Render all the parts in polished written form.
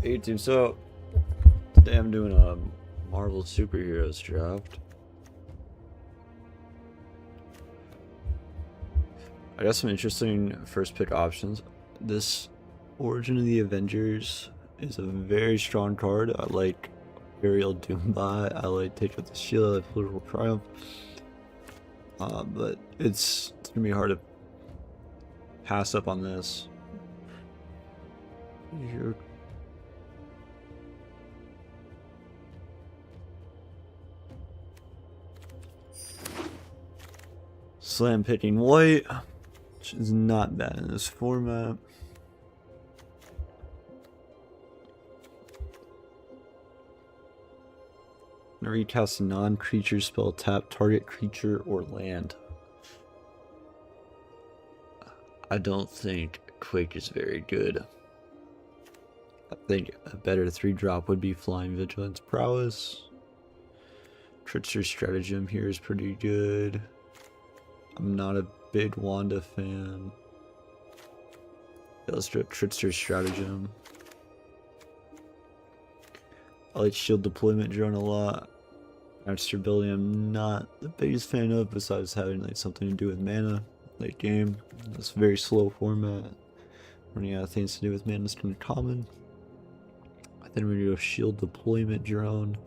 Hey team, so today I'm doing a Marvel Superheroes draft. I got some interesting first pick options. This Origin of the Avengers is a very strong card. I like Ariel Doombot, I like Take Out the Shield, I like Political Triumph. But it's gonna be hard to pass up on this. Slam picking white, which is not bad in this format. Recast a non-creature spell, tap target creature or land. I don't think Quake is very good. I think a better 3-drop would be Flying Vigilance Prowess. Trickster's Stratagem here is pretty good. I'm not a big Wanda fan. Yeah, let's do Trickster's Stratagem. I like Shield Deployment Drone a lot. Master Ability I'm not the biggest fan of, besides having like something to do with mana late game. It's a very slow format. Running out of things to do with mana is kind of common. Then we're gonna go Shield Deployment Drone.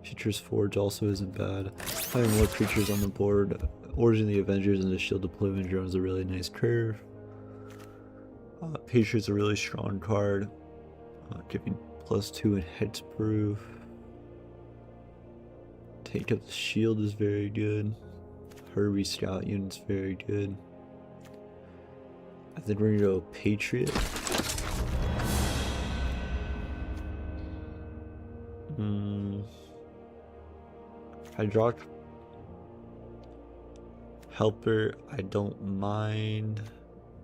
Futures Forge also isn't bad. Having more creatures on the board. Origin of the Avengers and the Shield Deployment Drone is a really nice curve. Patriot's a really strong card, giving +2 in hexproof. Take Up the Shield is very good. Herbie Scout Unit's very good. I think we're gonna go Patriot. Hydraulic Helper, I don't mind.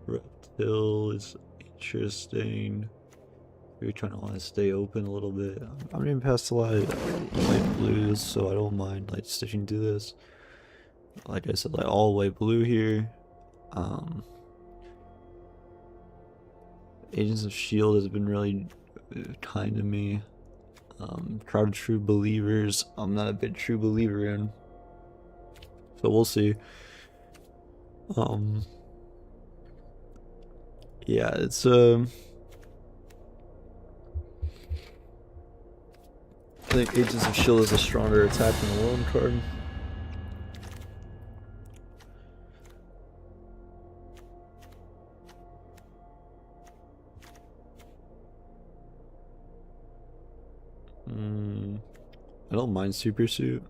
Reptile is interesting. We're trying to want to stay open a little bit. I'm getting past a lot of light blues, so I don't mind like sticking to this. Like I said, like all white blue here. Agents of S.H.I.E.L.D. has been really kind to me. Crowd of True Believers, I'm not a big true believer in, so we'll see. Yeah, it's I think Agents of S.H.I.E.L.D. is a stronger attack than the Lone card. I don't mind Super Suit.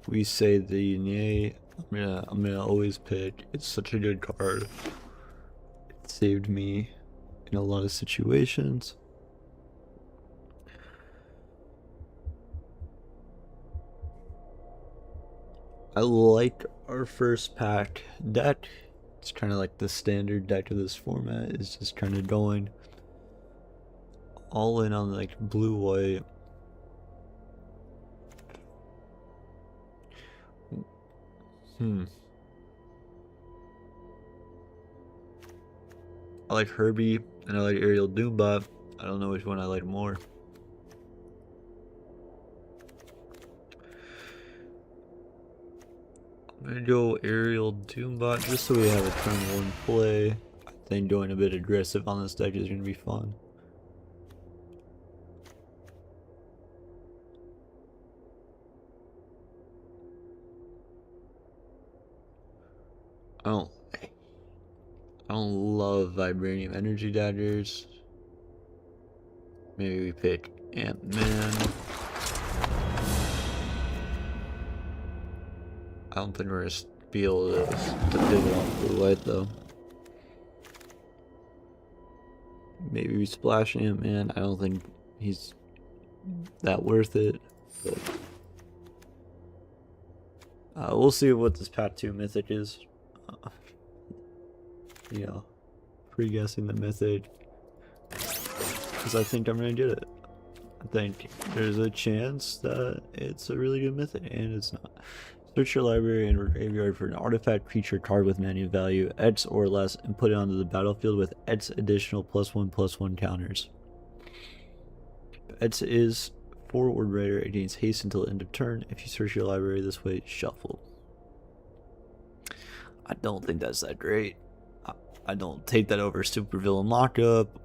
We say the Nye. I'm gonna always pick. It's such a good card. It saved me in a lot of situations. I like our first pack deck. It's kind of like the standard deck of this format. Is just kind of going all in on like blue white. I like Herbie and I like Ariel Doombot. I don't know which one I like more. I'm gonna go Ariel Doombot just so we have a turn 1 play. I think going a bit aggressive on this deck is gonna be fun. I don't love Vibranium Energy Daggers. Maybe we pick Ant-Man. I don't think we're gonna be able to pivot off blue white though. Maybe we splash Ant-Man. I don't think he's that worth it. But we'll see what this Path 2 Mythic is. You know, pre-guessing the Mythic, because I think I'm gonna get it. I think there's a chance that it's a really good Mythic, and it's not. Search your library and graveyard for an artifact, creature, card with mana value X or less and put it onto the battlefield with X additional +1/+1 counters. X is 4 Word Raider. It gains haste until the end of turn. If you search your library this way, shuffle. I don't think that's that great. I don't take that over Supervillain Lockup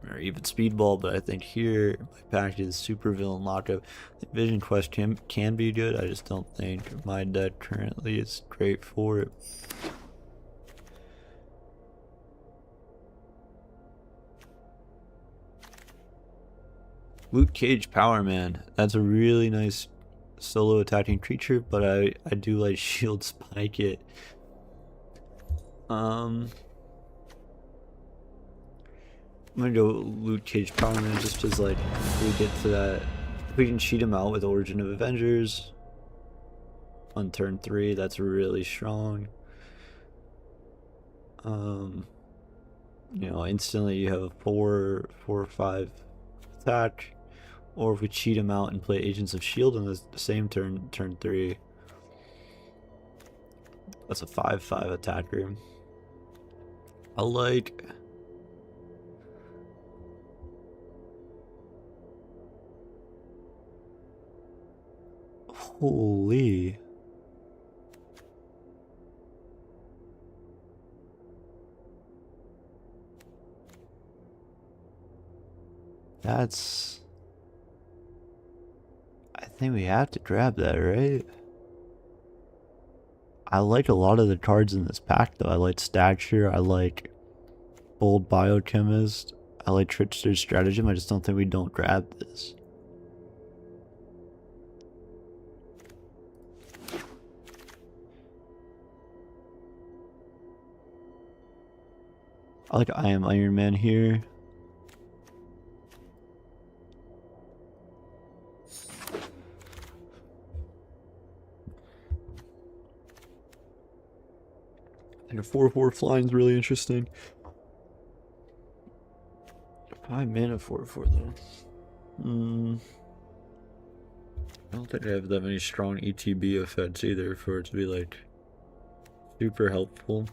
or even Speedball, but I think here my pack is Supervillain Lockup. I think Vision Quest can be good. I just don't think my deck currently is great for it. Luke Cage Power Man. That's a really nice solo attacking creature, but I do like Shield Spike it. I'm gonna go Luke Cage Power Man just as like if we get to that, if we can cheat him out with Origin of Avengers on turn 3, that's really strong. You know, instantly you have a 4 or 5 attack, or if we cheat him out and play Agents of Shield on the same turn 3, that's a 5/5 attacker. I like. Holy. That's. I think we have to grab that, right? I like a lot of the cards in this pack, though. I like Stature, I like Bold Biochemist, I like Trickster's Stratagem. I just don't think we don't grab this. I like I Am Iron Man here. And a 4/4 flying is really interesting. 5 mana 4/4 though. I don't think I have that many strong ETB effects either for it to be like super helpful.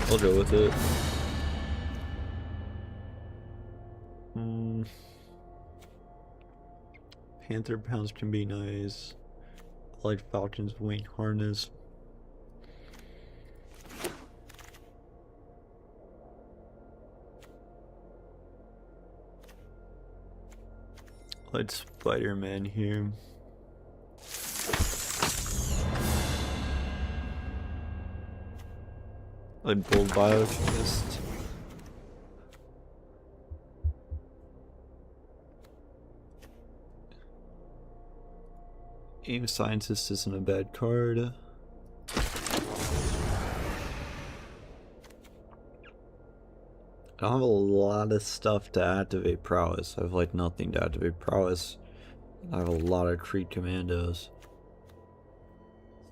I'll go with it. Panther Pounce can be nice. I like Falcon's Wing Harness. I like Spider-Man here. I like Bold Biochemist. Aim Scientist isn't a bad card. I don't have a lot of stuff to activate Prowess. I have like nothing to activate Prowess. I have a lot of Kree Commandos.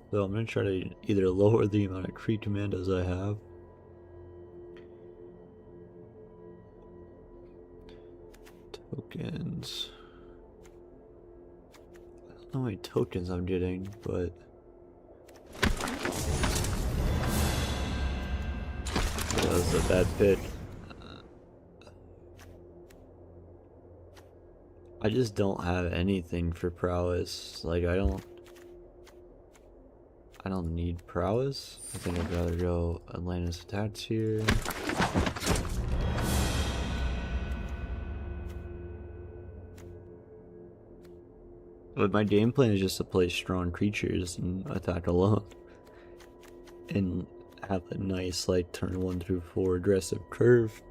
So I'm going to try to either lower the amount of Kree Commandos I have. Tokens. I don't know how many tokens I'm getting, but that was a bad pick. I just don't have anything for Prowess. Like I don't need Prowess. I think I'd rather go Atlantis Attacks here. But my game plan is just to play strong creatures and attack alone. And have a nice like turn 1 through 4 aggressive curve.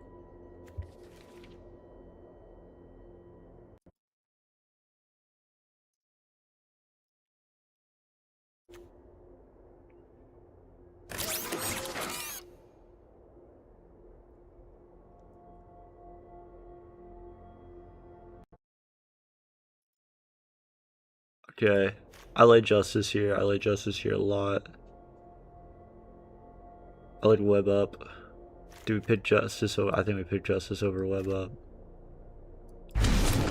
Okay. I like Justice here. I like Justice here a lot. I like Web Up. Do we pick Justice? I think we pick Justice over Web Up.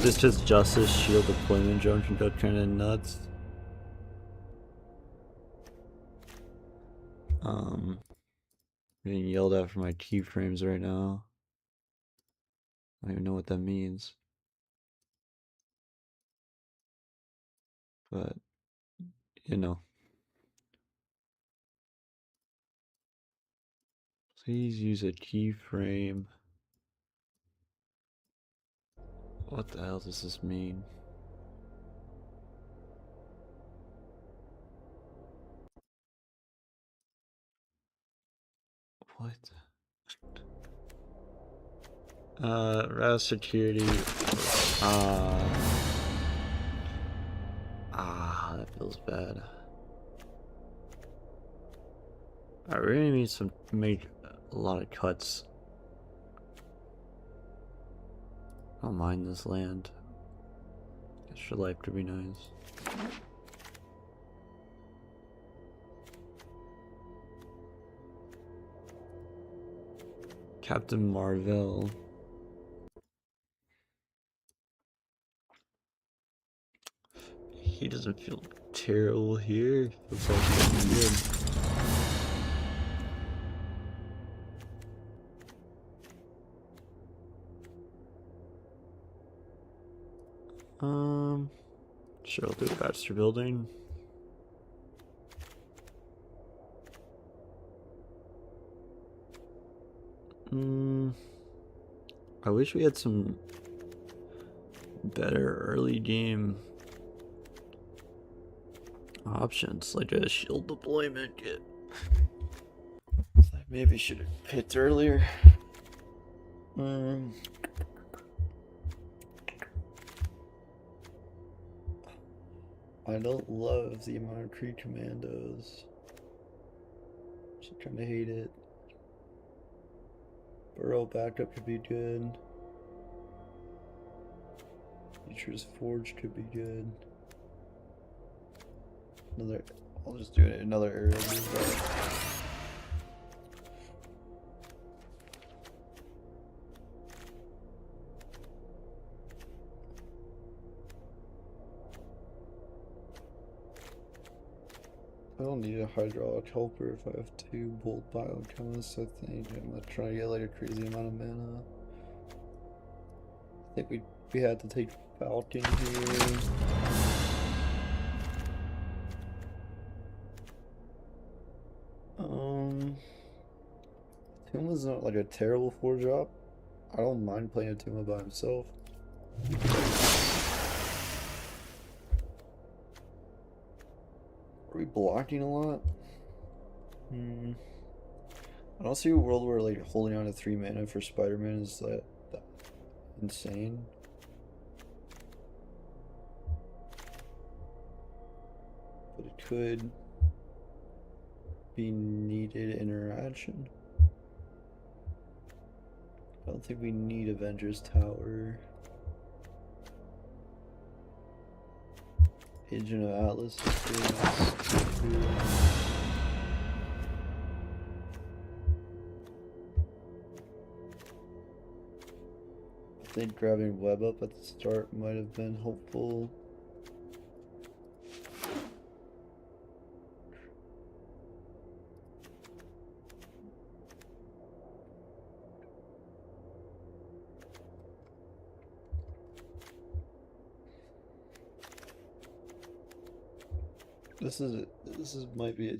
This just Justice shield deployment drone can go kind of nuts. I'm getting yelled at for my keyframes right now. I don't even know what that means. But, you know. Please use a keyframe. What the hell does this mean? What? RAS security. That feels bad. I really need to make a lot of cuts. I don't mind this land. Extra life could be nice. Captain Marvel. He doesn't feel terrible here. He feels like he's good. Sure, I'll do a Baxter building. I wish we had some better early game options, like a shield deployment kit. I maybe should have picked earlier. I don't love the amount of Kree commandos. Just kind of hate it. Burrow backup could be good. Nature's Forge could be good. I'll just do it another area. I don't need a hydraulic helper if I have 2 bolt biochemists. I think I'm gonna try to get like a crazy amount of mana. I think we had to take Falcon here. Tuma's not like a terrible 4-drop. I don't mind playing a Tuma by himself. Are we blocking a lot? I don't see a world where like holding on to 3 mana for Spider-Man is that insane. But it could be needed interaction. I don't think we need Avengers Tower. Agent of Atlas is good. I think grabbing Web Up at the start might have been helpful. This might be a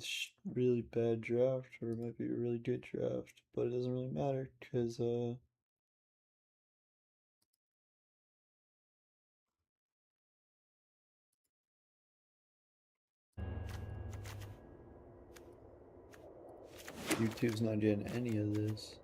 really bad draft, or it might be a really good draft, but it doesn't really matter because YouTube's not getting any of this.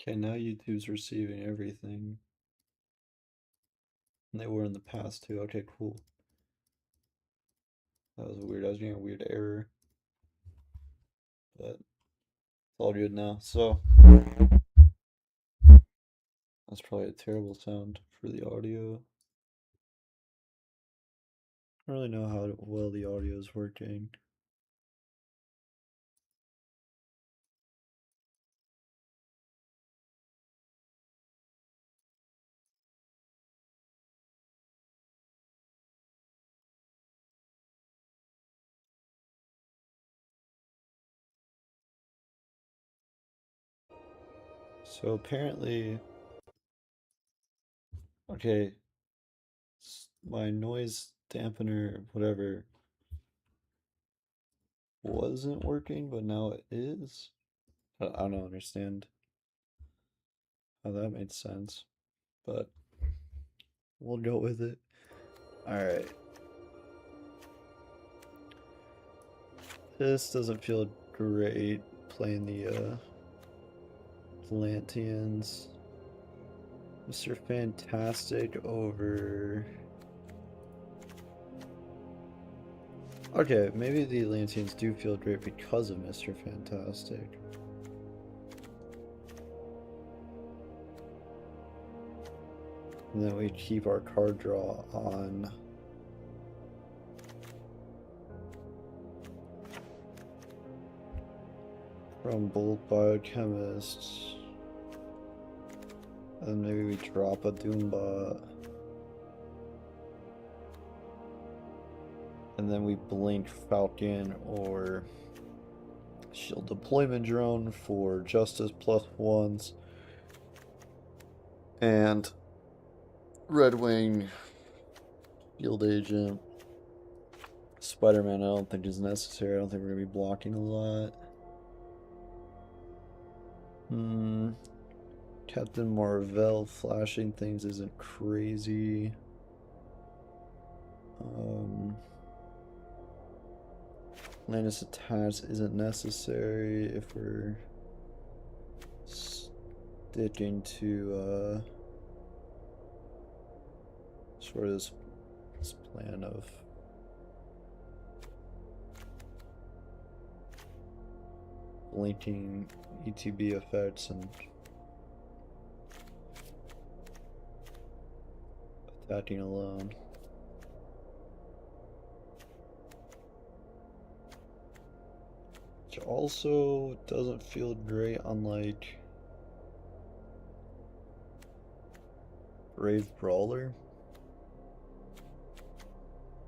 Okay, now YouTube's receiving everything. And they were in the past too. Okay, cool. That was weird. I was getting a weird error. But it's all good now. So that's probably a terrible sound for the audio. I don't really know how well the audio is working. So apparently, okay, my noise dampener, whatever, wasn't working, but now it is. I don't understand how that made sense, but we'll go with it. Alright. This doesn't feel great playing the Atlanteans. Mr. Fantastic over... Okay, maybe the Atlanteans do feel great because of Mr. Fantastic. And then we keep our card draw on. From Bold Biochemist. And maybe we drop a Doombot. And then we blink Falcon or Shield Deployment Drone for Justice +1s. And Red Wing, Field Agent, Spider-Man I don't think is necessary. I don't think we're going to be blocking a lot. Captain Marvel flashing things isn't crazy. Linus attacks isn't necessary if we're sticking to sort of this plan of linking ETB effects and attacking alone. Which also doesn't feel great on like Brave Brawler.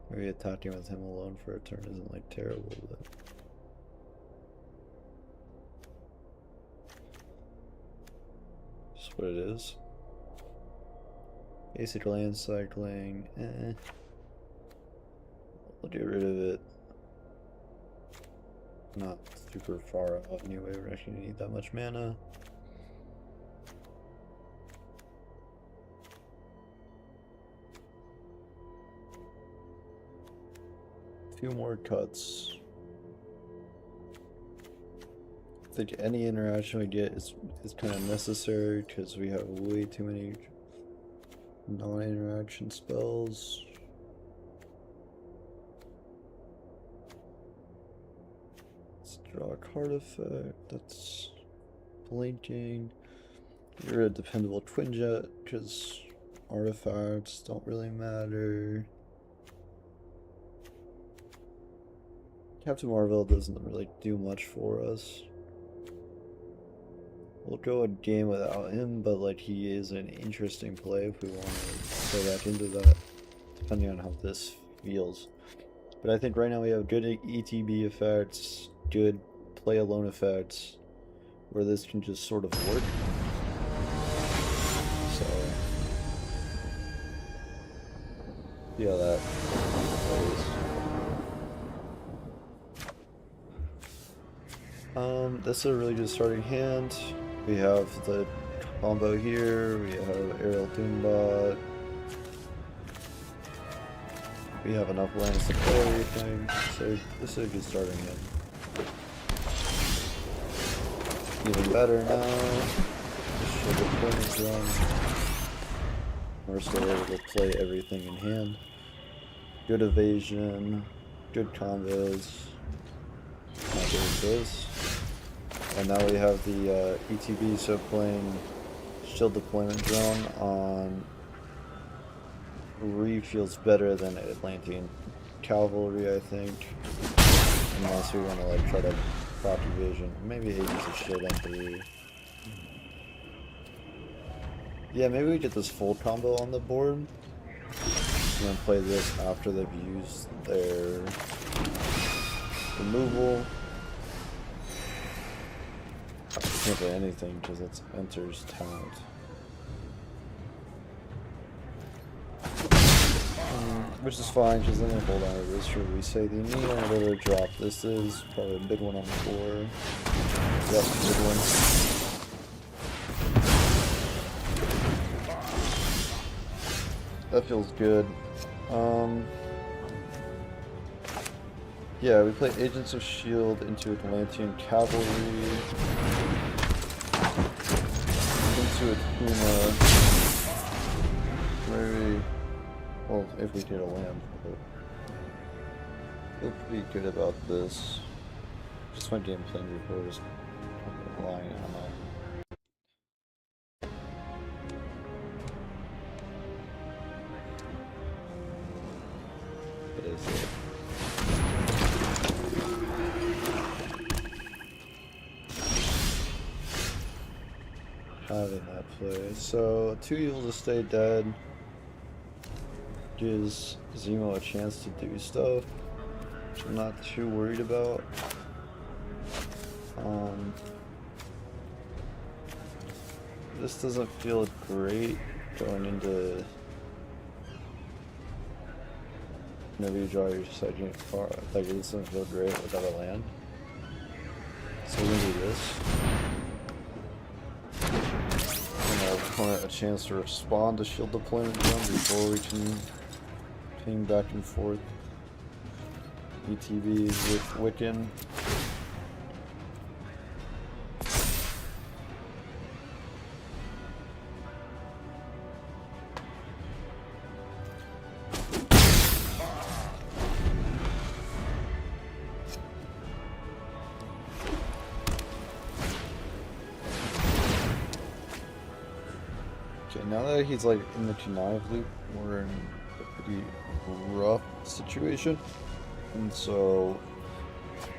Maybe attacking with him alone for a turn isn't like terrible, but just what it is. Basic land cycling, we'll get rid of it. Not super far off anyway, we're actually gonna need that much mana. A few more cuts. I think any interaction we get is kind of necessary because we have way too many non-interaction spells. Let's draw a card effect. That's blinking. You're a dependable Twinjet because artifacts don't really matter. Captain Marvel doesn't really do much for us. We'll go a game without him, but like he is an interesting play if we want to go back into that, depending on how this feels. But I think right now we have good ETB effects, good play alone effects, where this can just sort of work. So yeah, that plays. This is a really good starting hand. We have the combo here, we have Aerial Doombot. We have enough lands to play everything, so this is a good starting hand. Even better now. Shield deployment drone. We're still able to play everything in hand. Good evasion, good combos. Not good at this. And now we have the ETB, so playing shield deployment drone on Re feels better than Atlantean cavalry, I think. Unless we want to like try to proc evasion. Maybe Agents of Shield on 3. Yeah, maybe we get this full combo on the board. And then play this after they've used their removal. I can't play anything because it's enters talent. Which is fine, because then they hold on to this for we say they need whatever drop this is. Probably a big one on the floor. That's a big one. That feels good. Yeah, we play Agents of Shield into Atlantean Cavalry. Into Akuma. Maybe. Well, if we get a land, but feel pretty good about this. Just my game plan before just relying on that. It is it. Having that play. So 2 evils to stay dead. Gives Zemo a chance to do stuff, which I'm not too worried about. This doesn't feel great going into. Whenever you draw your side unit far, like it doesn't feel great without a land. So we're gonna do this. And I'll opponent a chance to respond to shield deployment drone before we can ping back and forth. ETB with Wiccan. Okay, now that he's like in the connive loop, we're in a pretty rough situation, and so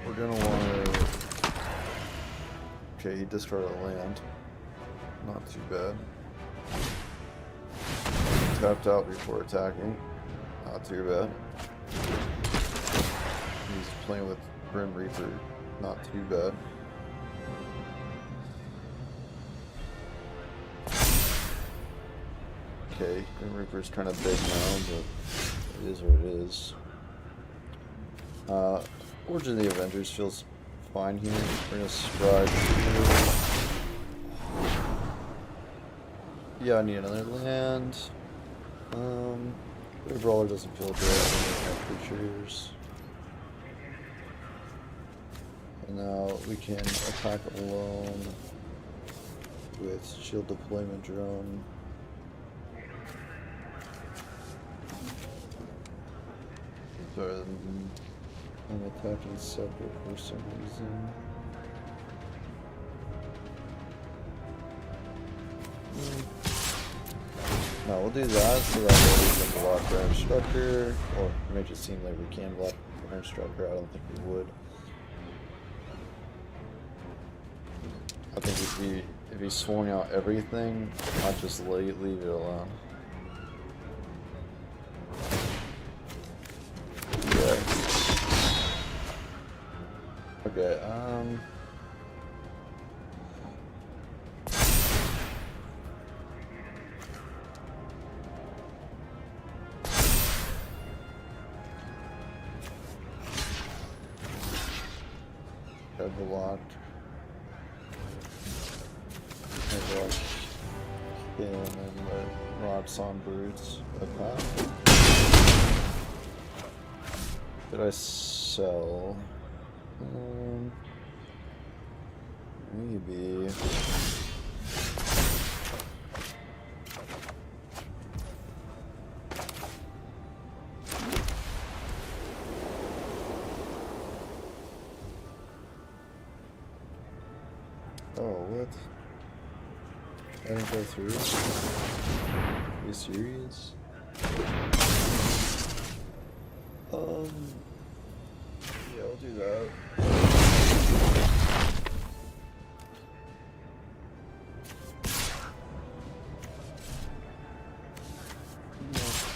we're gonna want to. Okay, he discarded a land. Not too bad. Tapped out before attacking. Not too bad. He's playing with Grim Reaper. Not too bad. Okay, Grim Reaper's kind of big now, but it is what it is. Origin of the Avengers feels fine here. We're gonna stride through. Yeah, I need another land. The Brawler doesn't feel good. I have creatures. And now we can attack alone with shield deployment drone. But I'm attacking separate for some reason. No, we'll do that so that way we can block our instructor, or make it seem like we can block our instructor. I don't think we would. I think if he's sworn out everything, I'd just leave it alone. Okay, Blocked. In and let Robson Brutes attack. Did I sell? Maybe. Oh, what? I didn't go through. Are you serious? Yeah, I'll do that.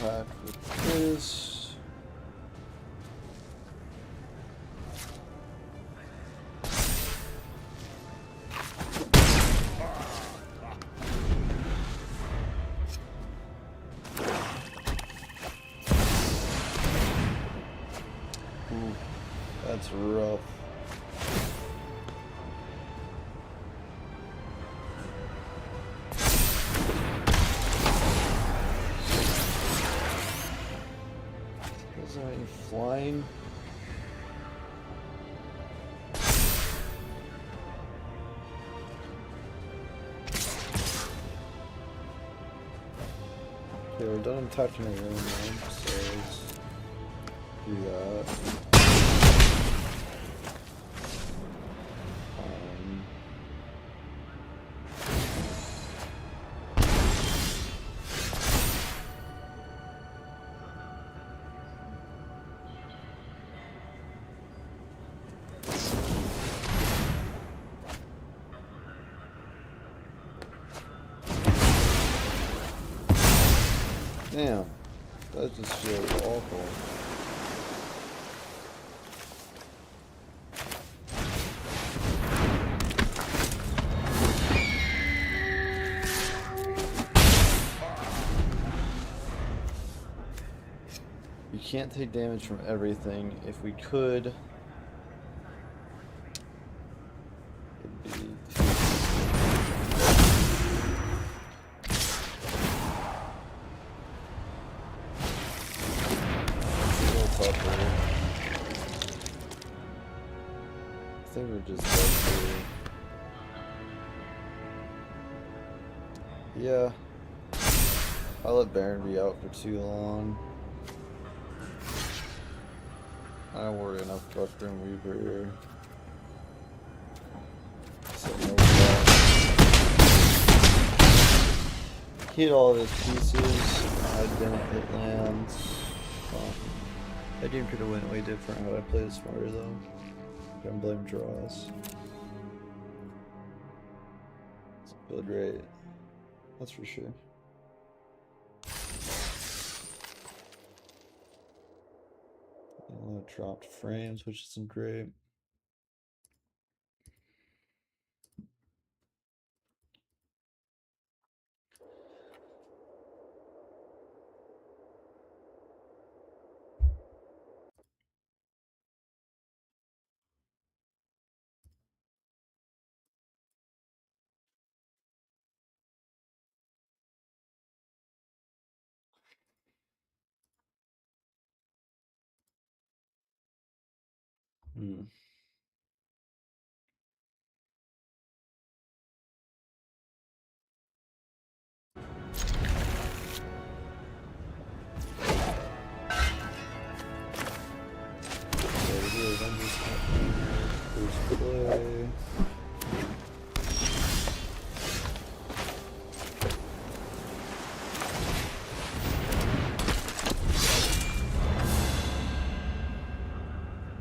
Pack with this. Ooh, that's rough. Is there any flying? Okay, we're done touching the room now, so let's do that. Damn, that just feels awful. You can't take damage from everything. If we could, it'd be I think we're just dead here. Yeah. I let Baron be out for too long. I don't worry enough about Grim Reaper here. So no problem. Hit all of his pieces. I didn't hit lands. That game could have went way different had I played it smarter though. Don't blame draws. It's feel great. That's for sure. Dropped frames, which isn't great. Hmm. First play.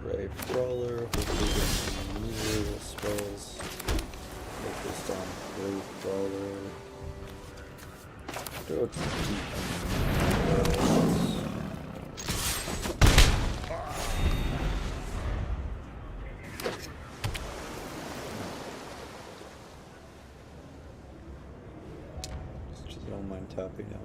Right, brawler, hopefully get some unusual spells. Focused on Brave Brawler. Do it. Just don't mind tapping out.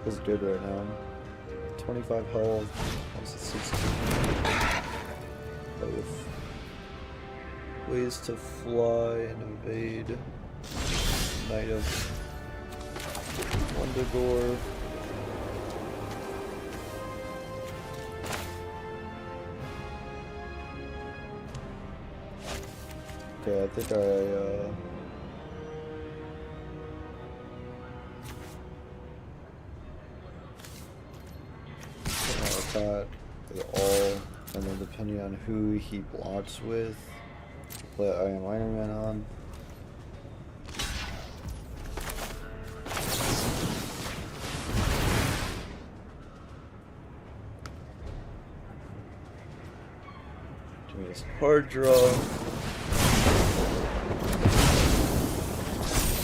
Feels good right now. 25 health. That's a 16. Both. Ways to fly and evade. Knight of Wundagore. Okay, I think that with all, and then depending on who he blocks with, play I Am Iron Man on. Doing his card draw.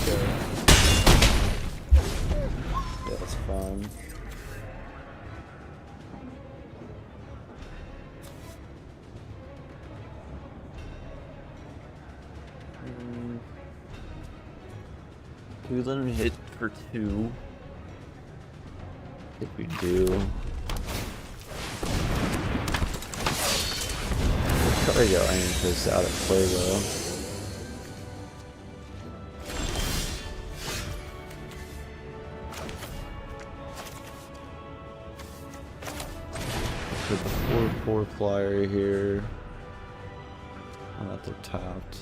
Okay. Yeah, that's fine. Do we let him hit for 2? If we do. Probably go Iron Fist out of play though. Put the 4/4 flyer here. Oh, that they're tapped.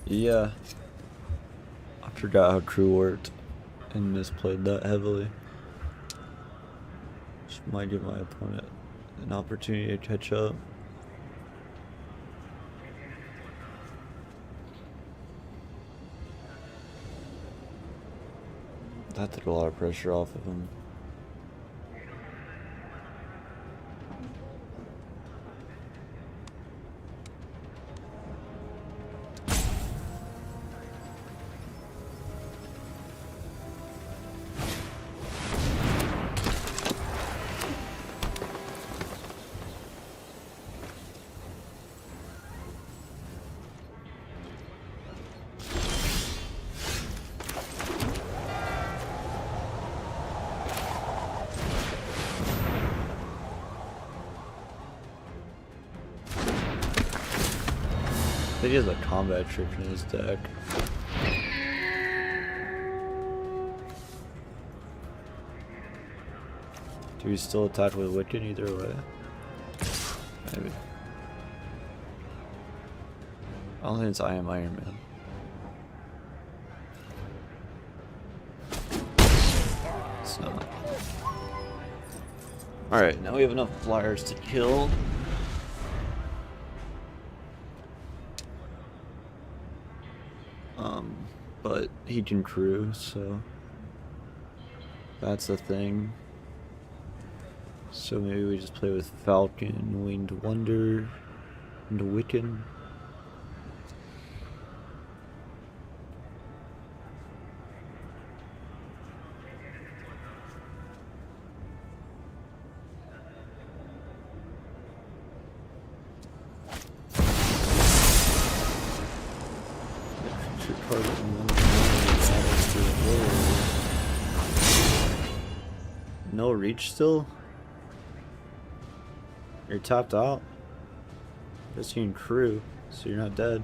Yeah, I forgot how crew worked and misplayed that heavily. Which might give my opponent an opportunity to catch up. That took a lot of pressure off of him. I think he has a combat trick in his deck. Do we still attack with Wiccan either way? Maybe. I don't think it's I Am Iron Man. It's not. Alright, now we have enough flyers to kill. But he can crew, so that's the thing. So maybe we just play with Falcon, Winged Wonder, and Wiccan. No reach still? You're tapped out? Guess you can crew, so you're not dead.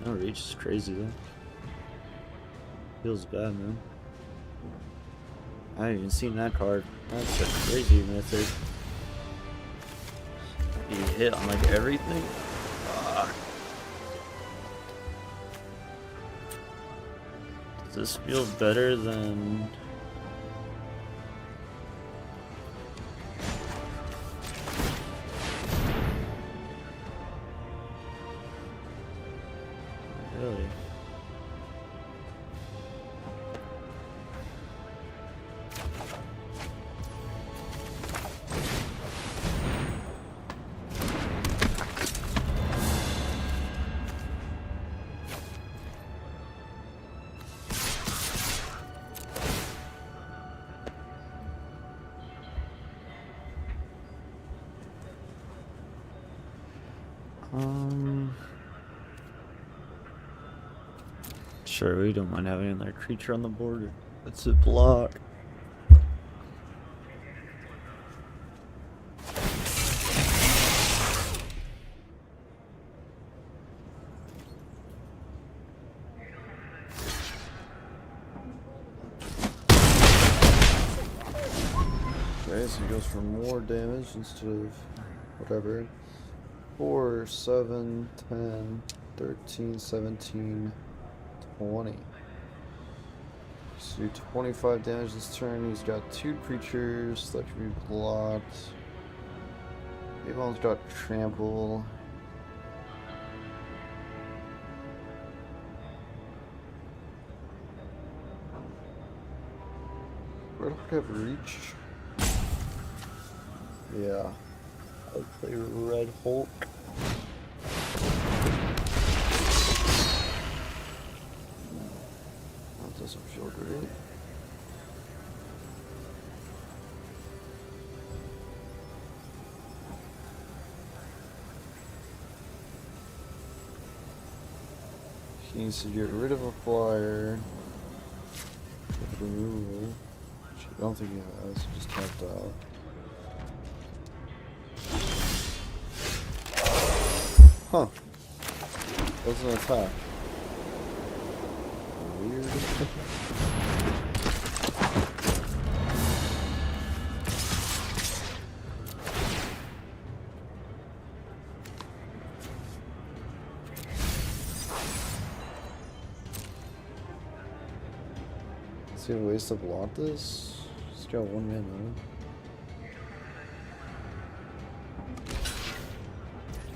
No reach is crazy though. Feels bad, man. I haven't even seen that card. That's a crazy method. You hit on like everything? Fuck. Does this feel better than... Really? Sure, we don't mind having another creature on the board. Let's it block. Okay, so he goes for more damage instead of whatever. 4, 7, 10, 13, 17, 20. So do 25 damage this turn. He's got 2 creatures that can be blocked. Avon's got trample. Red Hulk have reach? Yeah. I'll play Red Hulk. That doesn't feel great. He needs to get rid of a flyer. With removal. Which I don't think he has, just tapped out. Huh. That's an attack. Weird. Is he gonna waste to block this? He's got 1 mana.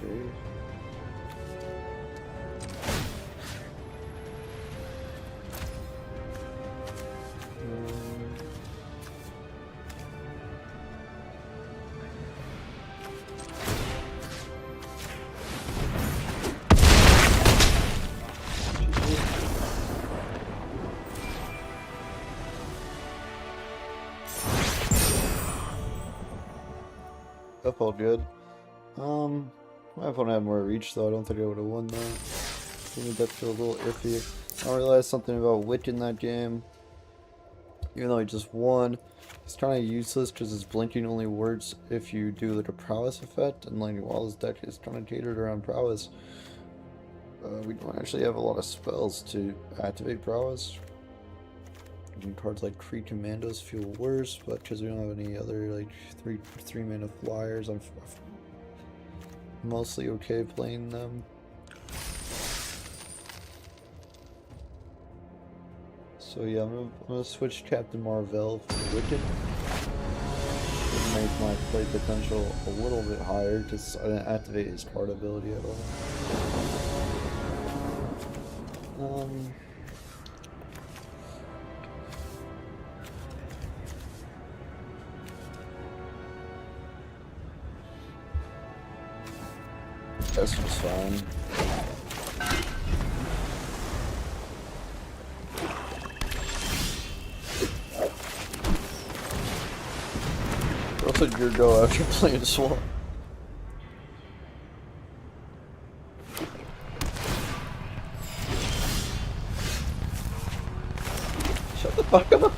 Okay. That felt good. My opponent had more reach, though. I don't think I would have won that. I made that feel a little iffy. I realized something about Witch in that game. Even though he just won, he's kind of useless because his blinking only works if you do like a prowess effect, and like while his deck is kind of catered around prowess, we don't actually have a lot of spells to activate prowess. And cards like Kree Commandos feel worse, but because we don't have any other like three mana flyers, I'm mostly okay playing them. So yeah, I'm gonna switch Captain Marvel for Wicked. Make my play potential a little bit higher because I didn't activate his card ability at all. That's just fine. I'll take your go after playing Swamp. Shut the fuck up.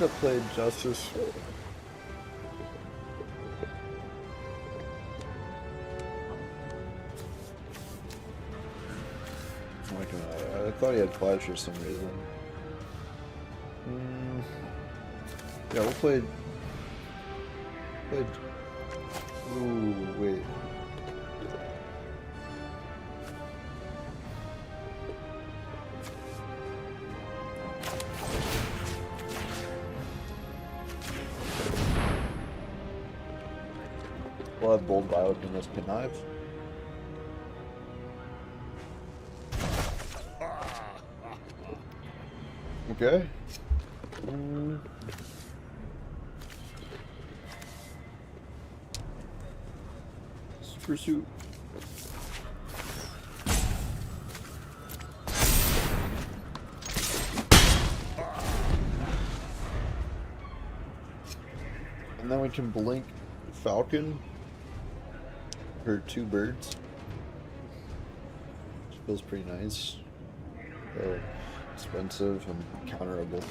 have played Justice. Oh my god, I thought he had flash for some reason. Yeah, we'll play. Ooh, wait. We'll have Bold Violet in this Knives. Okay. Pursuit. And then we can blink Falcon for 2 birds. Which feels pretty nice. Expensive and counterable.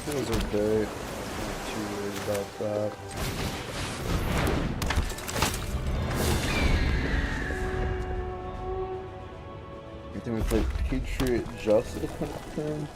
Feels okay. Not too worried about that. You think we play Patriot Justice next turn?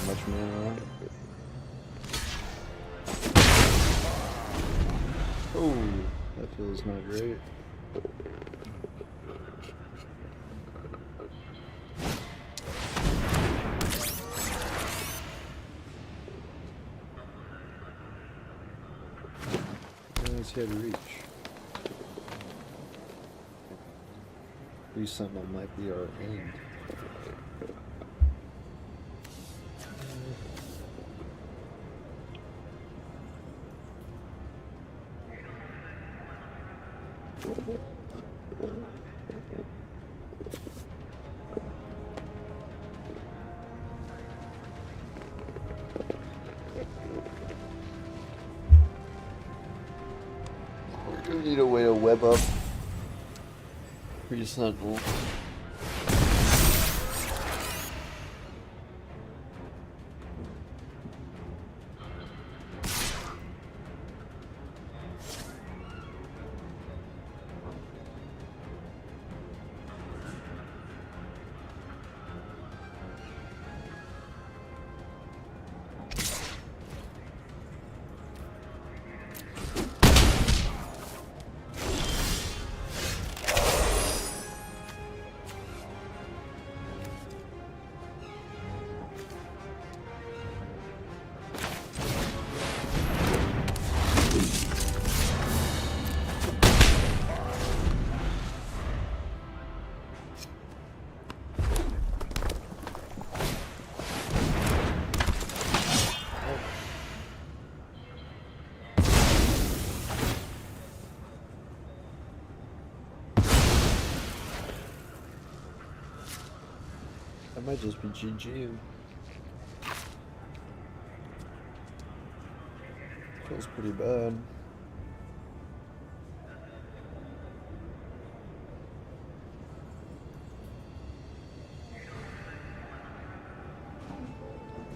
Much mana. Oh, that feels not great. Let's hit reach. Sentinel might be our end. We're gonna need a way to web up Sentinel. That might just be GG. Feels pretty bad.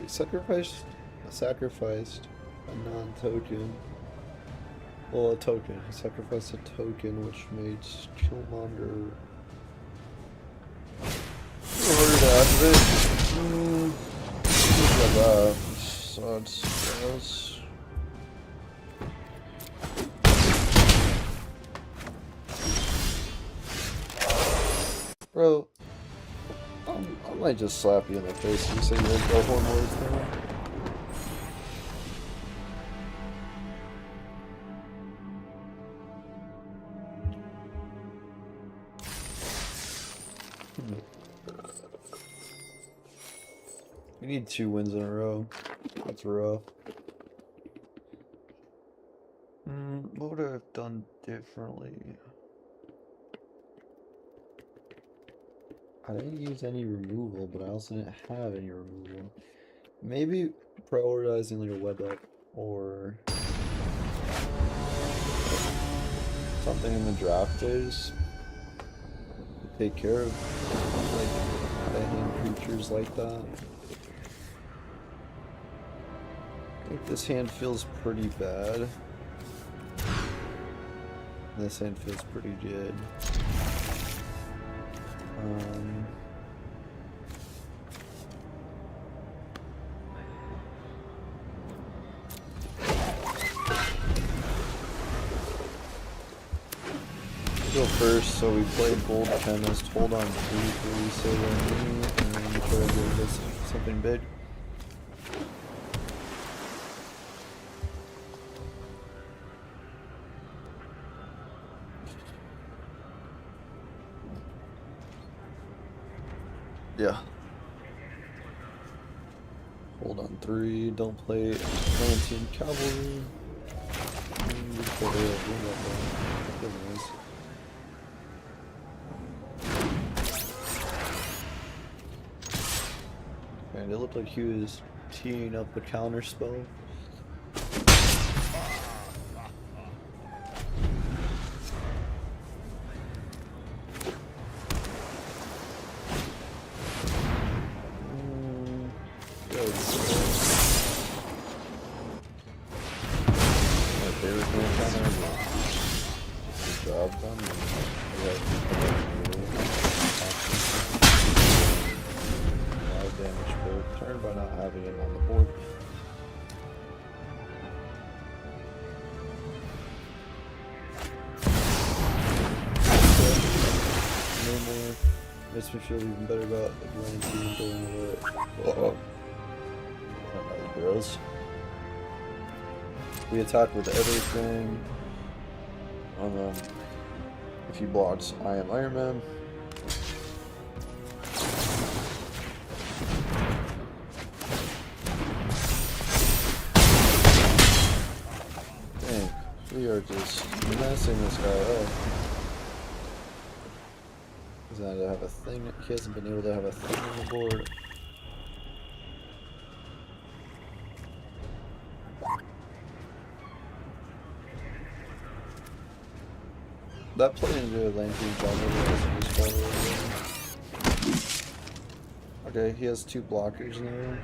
We sacrificed a non-token. Well, a token. He sacrificed a token which made Killmonger harder to activate. Like that. So it's gross. Bro, I might just slap you in the face and say you're a Horn Lord We need 2 wins in a row. That's rough. What would I have done differently? I didn't use any removal, but I also didn't have any removal. Maybe prioritizing like a web up or something in the draft days to take care of like the hand creatures like that. I think this hand feels pretty bad. This hand feels pretty good. Go first, so we play Gold Chemist, hold on to 3 so and then try to do this something big. Yeah. Hold on 3, don't play Atlantean Cavalry. And it looked like he was teeing up a counter spell. Makes me feel even better about Atlantean going away. Uh-oh. That was gross. We attack with everything. If he blocks, I am Iron Man. Dang, we are just messing this guy up. He's not to have a thing. He hasn't been able to have a thing on the board. That played into Atlantean Cavalry. Okay, he has 2 blockers now.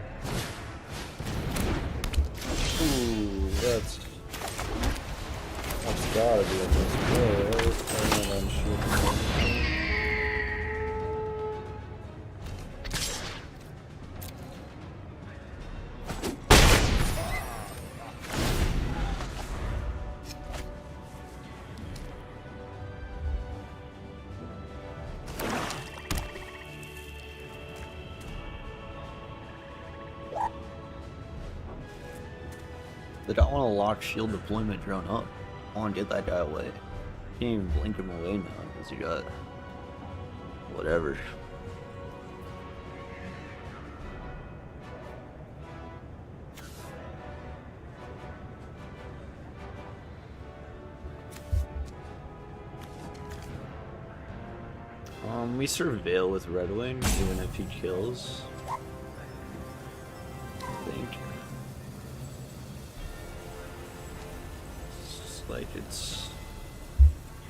Ooh, that's gotta be a misplay, right? I'm sure. Did I want to lock shield deployment drone up? I want to get that guy away. Can't even blink him away now because he got whatever. We surveil with Red Wing even if he kills. I think. Like it's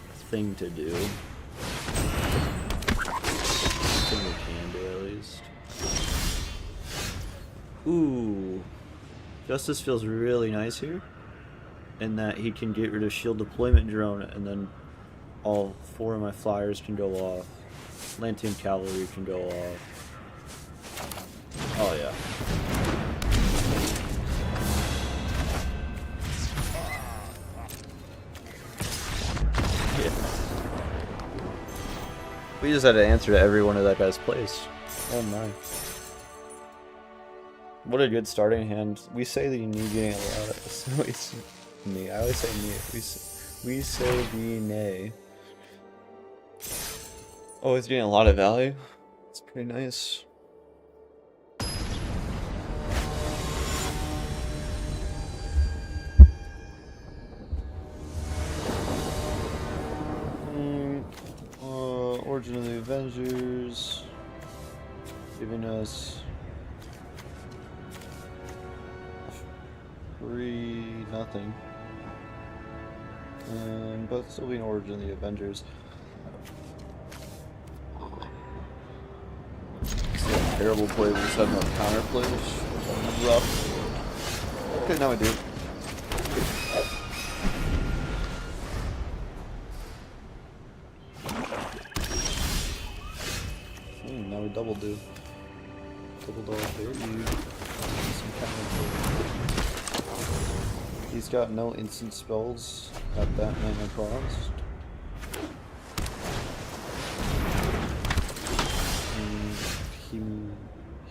a thing to do. Thing we can do at least. Ooh. Justice feels really nice here. In that he can get rid of shield deployment drone and then all 4 of my flyers can go off. Atlantean Cavalry can go off. Oh yeah. We just had to answer to every one of that guy's plays. Oh my. What a good starting hand. We say that you need getting a lot of... me. I always say me. We say the nay. Oh, he's getting a lot of value? It's pretty nice. Origin of the Avengers, giving us 3-0. But still being Origin of the Avengers. Terrible play, we just had no counter play, which was rough. Okay, now I do. Now we double do. Double baby. Some counter play. He's got no instant spells at that mana cost.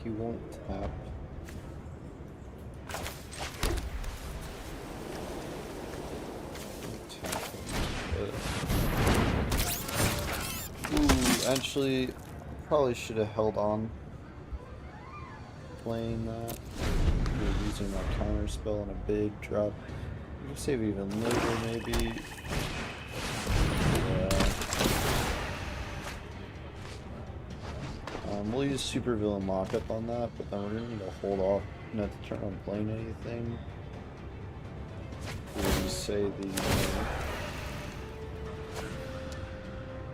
He won't tap. Ooh, actually, probably should have held on playing that. We're using that counter spell on a big drop. We can save even later, maybe. We'll use supervillain lockup on that, but then we're gonna need to hold off not to turn on playing anything. We'll just say the.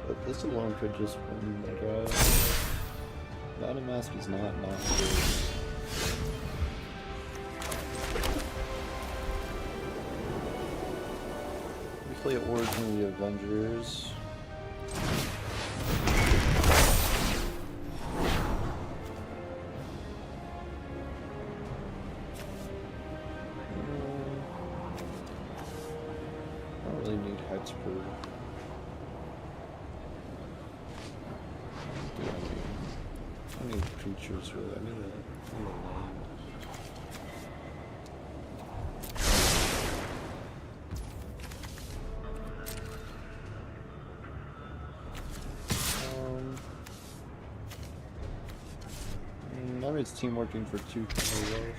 But this alone could just win the guy. Madam Mask is not good. We play Origin of the Avengers. I need creatures really. I need a land. Maybe it's team working for 2 away.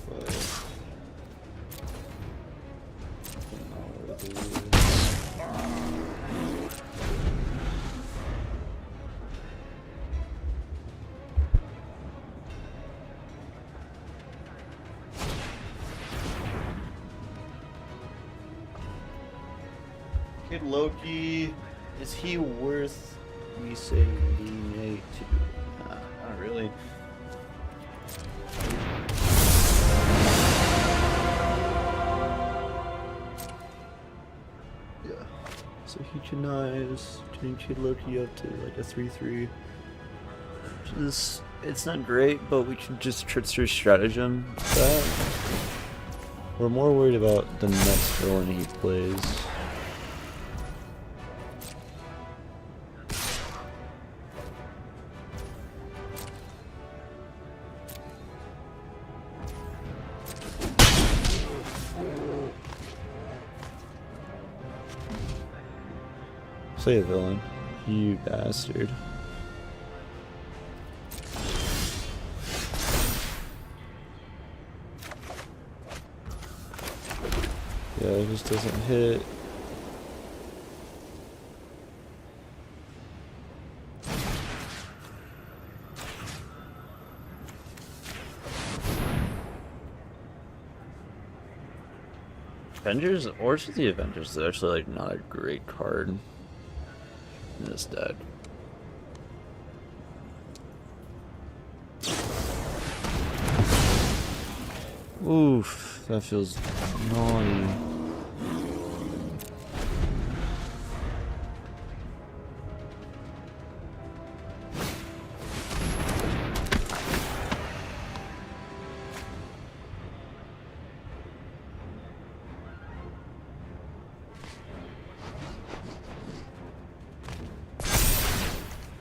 But Kid Loki, is he worth me saying nay to? Not really. Yeah. So he denies turning Kid Loki up to like a 3/3. Which is, it's not great, but we can just trickster stratagem that. We're more worried about the next villain he plays. Play a villain, you bastard. Yeah, it just doesn't hit. Avengers, Origin of the Avengers is actually like not a great card in this deck. Oof, that feels naughty.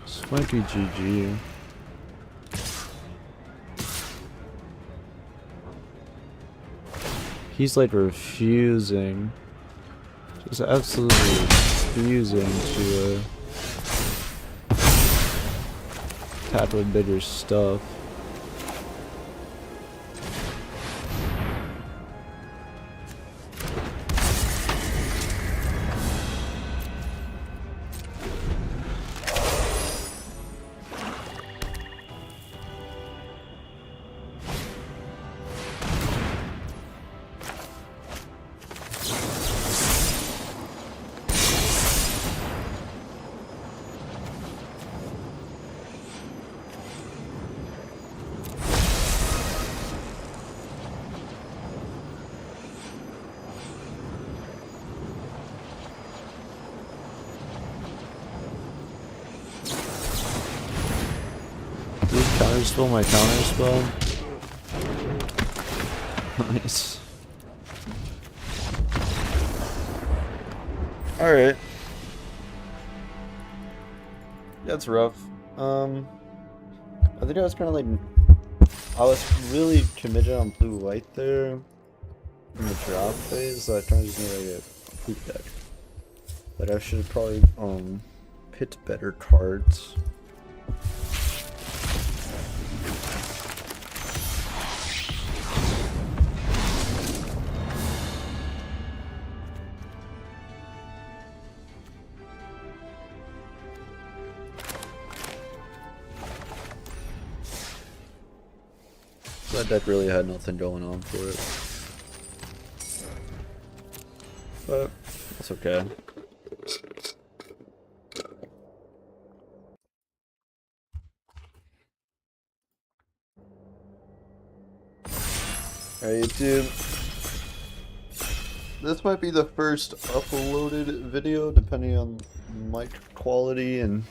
This might be GG. He's like refusing, just absolutely refusing to tackling bigger stuff. Counterspell my counterspell. Nice. Alright. That's rough. I think I was kind of like... I was really committed on blue-white there in the drop phase, so I tried to just make like a poop deck. But I should have probably picked better cards. That deck really had nothing going on for it. But that's okay. Alright, YouTube. This might be the first uploaded video, depending on mic quality and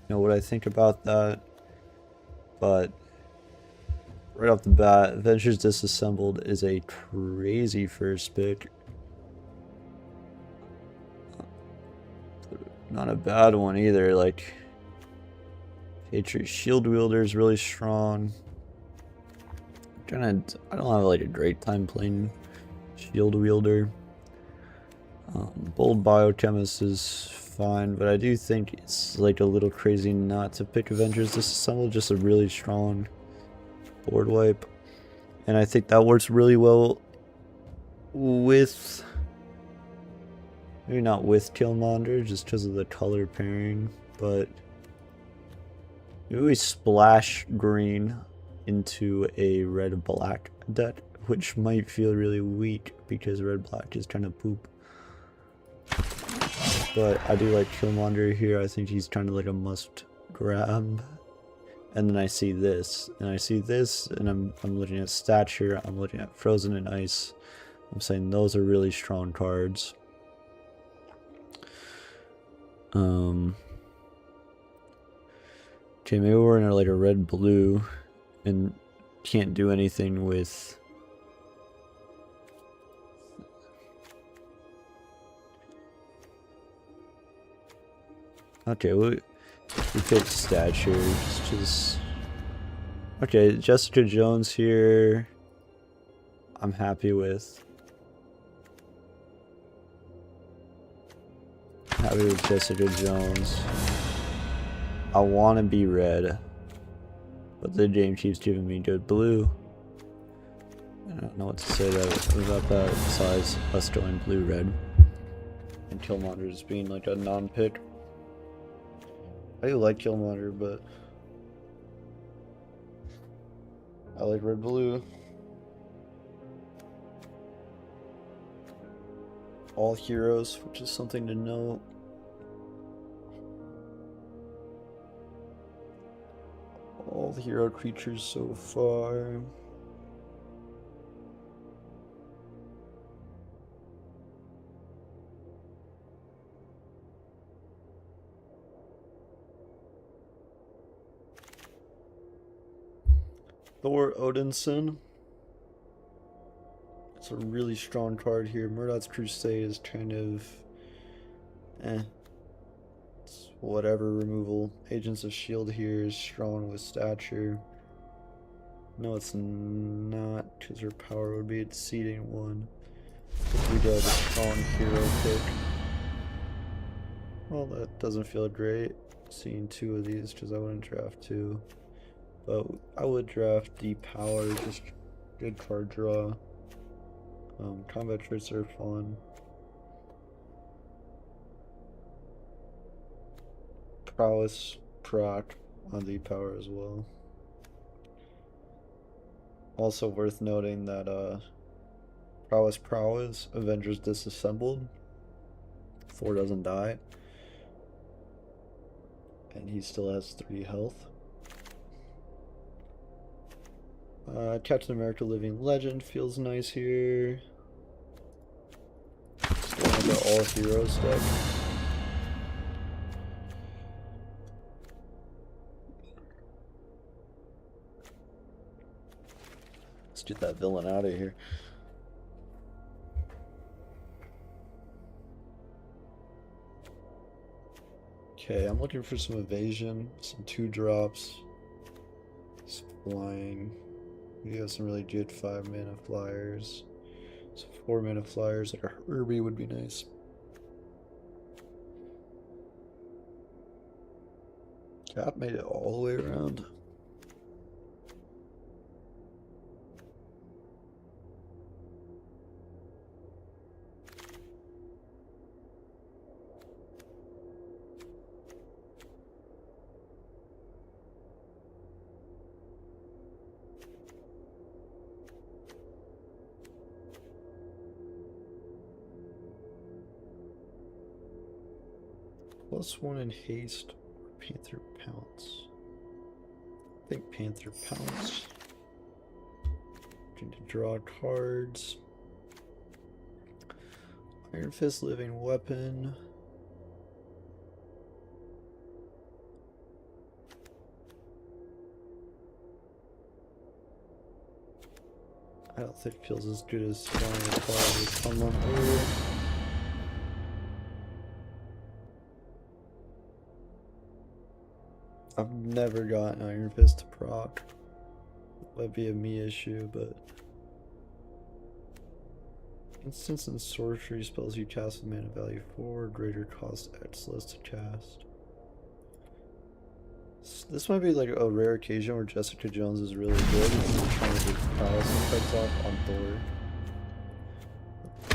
what I think about that. But right off the bat, Adventures Disassembled is a crazy first pick. Not a bad one either. Like, Patriot Shield Wielder is really strong. I don't have like a great time playing Shield Wielder. Bold Biochemist is fine, but I do think it's like a little crazy not to pick Avengers Disassembled. Just a really strong board wipe, and I think that works really well with, maybe not with Killmonger just because of the color pairing, but maybe we splash green into a red black deck, which might feel really weak because red black is kind of poop. But I do like Killmonger here. I think he's kind of like a must grab. And then I see this, and I'm looking at Stature, I'm looking at Frozen and Ice. I'm saying those are really strong cards. Okay, maybe we're in like a red-blue and can't do anything with... Okay, we picked Stature, just... Okay, Jessica Jones here, I'm happy with. Happy with Jessica Jones. I want to be red, but the game keeps giving me good blue. I don't know what to say about that besides us going blue-red. And Killmonger just being like a non-pick. I do like Killmonger, but I like red-blue. All heroes, which is something to note. All the hero creatures so far. Thor Odinson. It's a really strong card here. Murdoch's Crusade is kind of it's whatever removal. Agents of S.H.I.E.L.D. here is strong with Stature. No, it's not, because her power would be exceeding 1. If we got a strong hero pick. Well, that doesn't feel great. seeing two of these because I wouldn't draft two. But I would draft Deep Power, just good card draw. Combat traits are fun. Prowess proc on Deep Power as well. Also worth noting that Prowess, Avengers Disassembled. Thor doesn't die. And he still has 3 health. Captain America Living Legend feels nice here. Still have the all heroes deck. Let's get that villain out of here. Okay, I'm looking for some evasion, some 2-drops, some flying. We have some really good 5-mana flyers. Some 4-mana flyers, like a Herbie would be nice. Cap made it all the way around. +1 in haste or Panther Pounce. I think Panther Pounce. Going to draw cards. Iron Fist Living Weapon. I don't think it feels as good as drawing a card with someone earlier. I've never gotten Iron Fist to proc. Might be a me issue, but instants and sorcery spells you cast with mana value 4, greater cost X less to cast. This might be like a rare occasion where Jessica Jones is really good and we're trying to get prowess effects off on Thor. I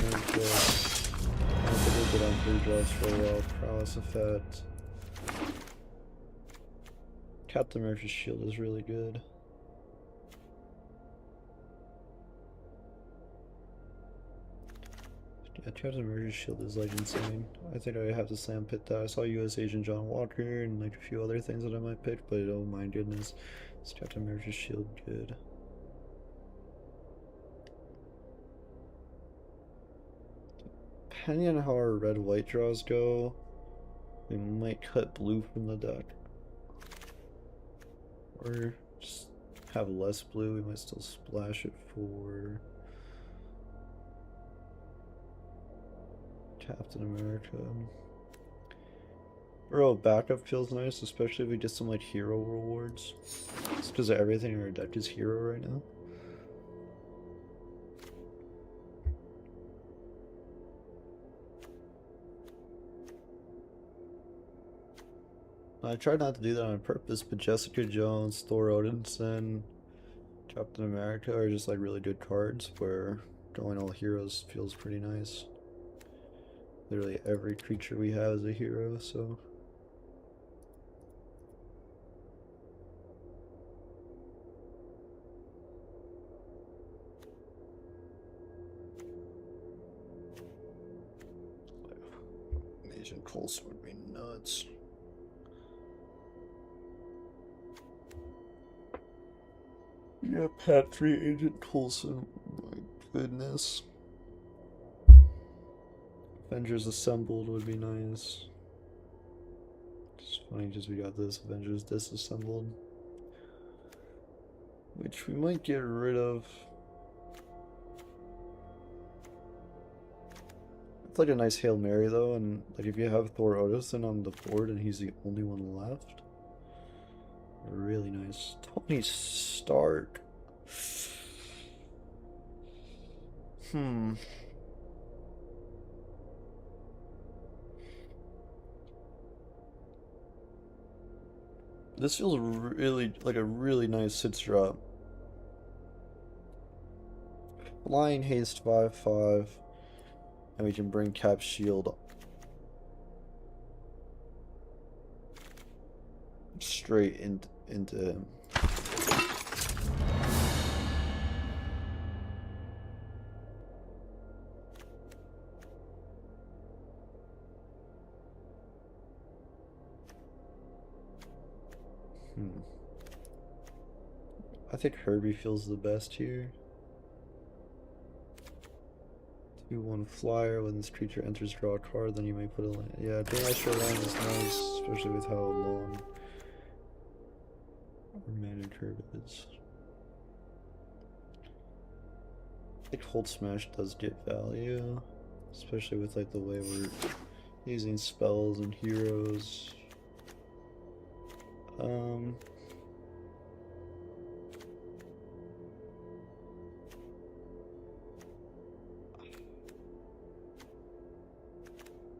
think we'll get on 3 draws for a while. Prowess effect. Captain America's shield is really good. Yeah, Captain America's shield is like insane. I think I have to slam pit that. I saw US Agent John Walker and like a few other things that I might pick, but oh my goodness, is Captain America's shield good? Depending on how our red-white draws go, we might cut blue from the deck. Or just have less blue, we might still splash it for Captain America. Bro, backup feels nice, especially if we get some like hero rewards. It's because everything in our deck is hero right now. I tried not to do that on purpose, but Jessica Jones, Thor Odinson, Captain America are just like really good cards where drawing all heroes feels pretty nice. Literally every creature we have is a hero, so. Agent Coulson would be nuts. Yeah, Patriot Agent Coulson. My goodness. Avengers Assembled would be nice. It's funny because we got this Avengers Disassembled, which we might get rid of. It's like a nice Hail Mary though, and like if you have Thor Odinson on the board and he's the only one left, really nice. Tony Stark. This feels really like a really nice 6-drop. Flying haste 5/5, and we can bring cap shield straight into him. I think Herbie feels the best here. 2/1 flyer. When this creature enters, draw a card, then you may put a land. Yeah, being extra land is nice, especially with how long our mana curve is. I think Hold Smash does get value, especially with like the way we're using spells and heroes.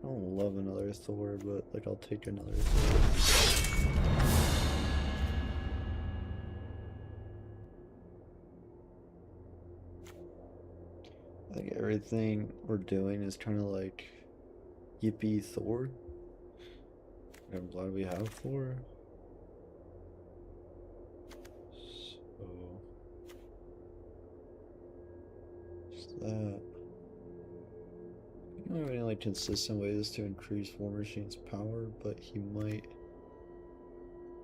I don't love another Thor, but like I'll take another Thor. I think everything we're doing is kind of like yippee Thor. I'm glad we have Thor. So just that. I don't have any like consistent ways to increase War Machine's power, but he might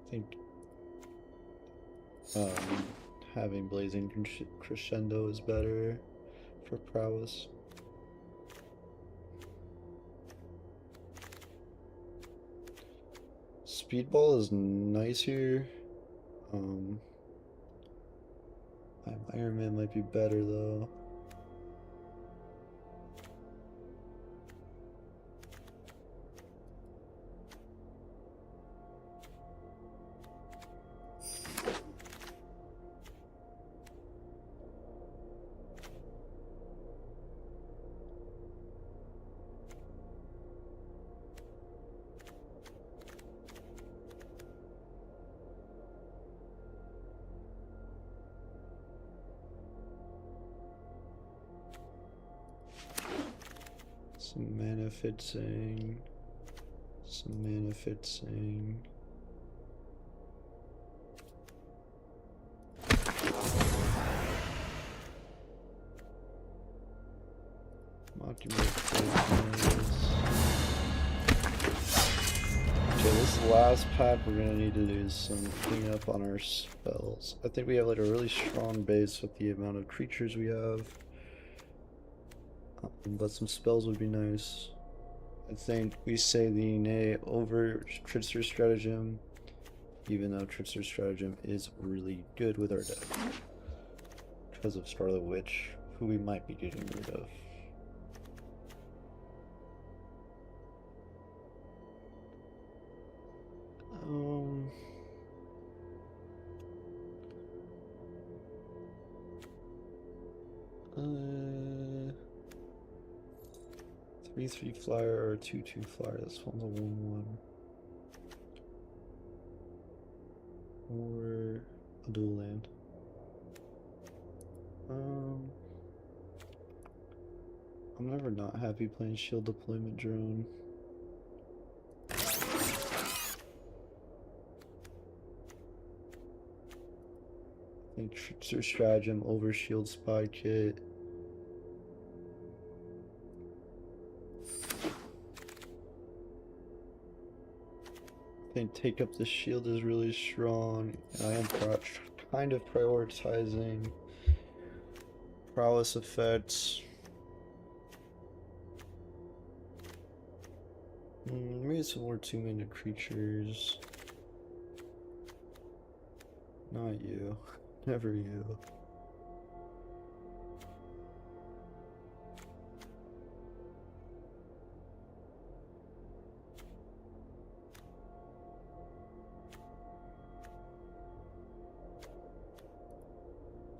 think having Blazing Crescendo is better for prowess. Speedball is nice here. Iron Man might be better though. Some mana fixing. Some mana fixing. Okay, this last pack we're gonna need to do some cleanup on our spells. I think we have like a really strong base with the amount of creatures we have. But some spells would be nice. I think we say the nay over Trickster Stratagem, even though Trickster Stratagem is really good with our deck. Because of Scarlet Witch, who we might be getting rid of. Three 3 flyer or 2/2 flyer. This one's a 1/1. Or a dual land. I'm never not happy playing Shield Deployment Drone. I think Trickster Stratagem over Shield Spy Kit. I think Take Up the Shield is really strong. I am kind of prioritizing prowess effects. Maybe some more 2-mana creatures. Not you. Never you.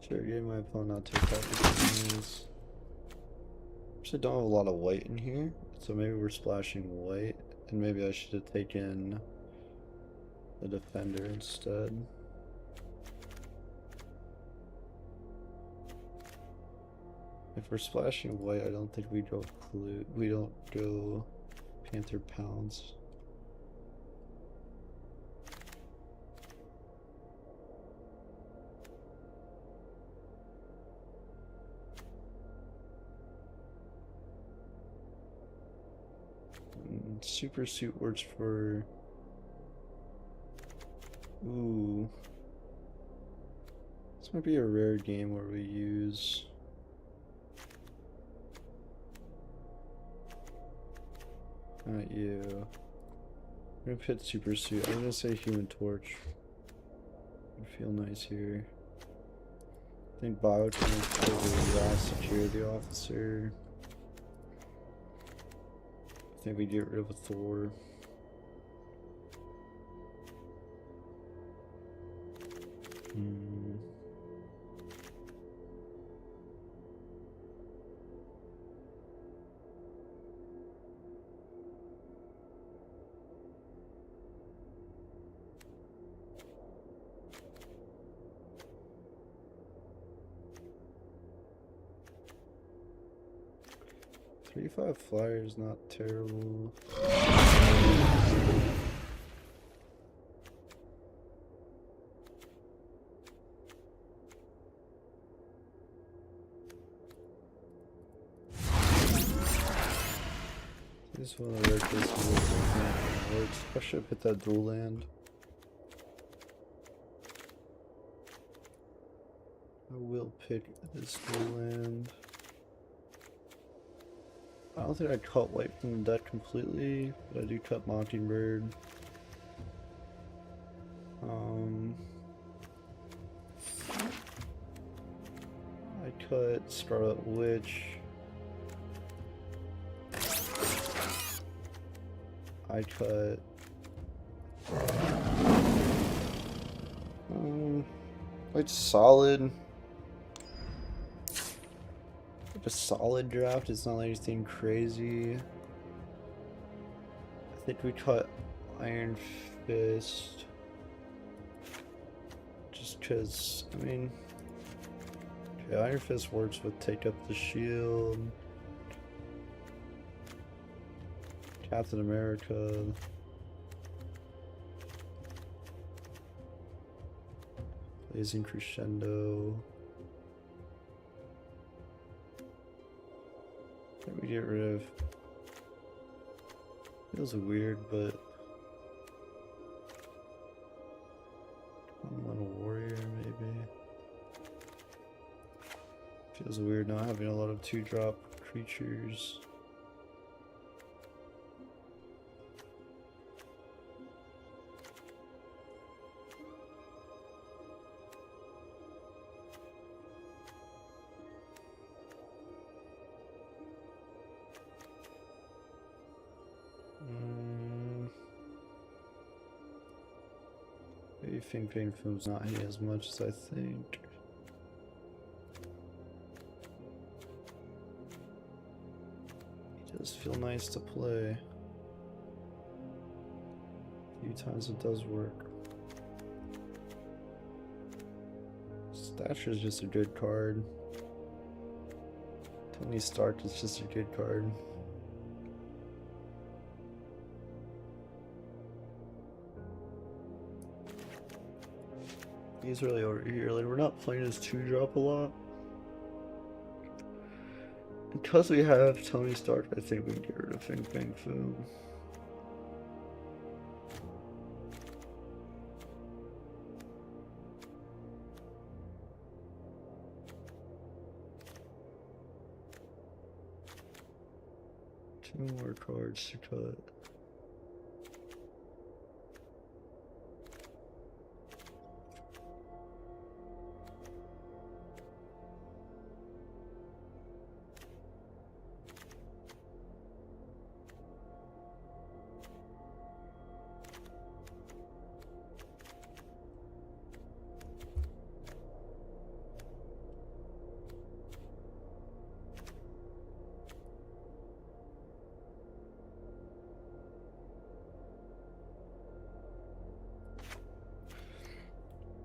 Sure, getting my opponent not take out the things. Actually don't have a lot of white in here, so maybe we're splashing white, and maybe I should have taken a defender instead. If we're splashing white, I don't think we go Panther Pounds. Super Suit works for... Ooh. This might be a rare game where we use... Not you. I'm gonna put Super Suit. I'm gonna say Human Torch. I feel nice here. I think Biotin is the last security officer. I think we get rid of a Thor. Hmm. $3-5 flyer is not terrible. This one of the rare cases works. I should have put that dual land. I will pick this dual land. I don't think I cut white from the deck completely, but I do cut Mockingbird. I cut Scarlet Witch. I cut... It's solid. A solid draft. It's not anything crazy. I think we cut Iron Fist just because, I mean, okay, Iron Fist works with Take Up the Shield, Captain America, Blazing Crescendo. We get rid of... Feels weird, but... One warrior, maybe? Feels weird not having a lot of 2-drop creatures. I think Pain Food's not hitting as much as I think. It does feel nice to play. A few times it does work. Stature is just a good card. Tony Stark is just a good card. He's really over here. Like, we're not playing as 2-drop a lot. Because we have Tony Stark, I think we can get rid of Fing Fang Foom. Two more cards to cut.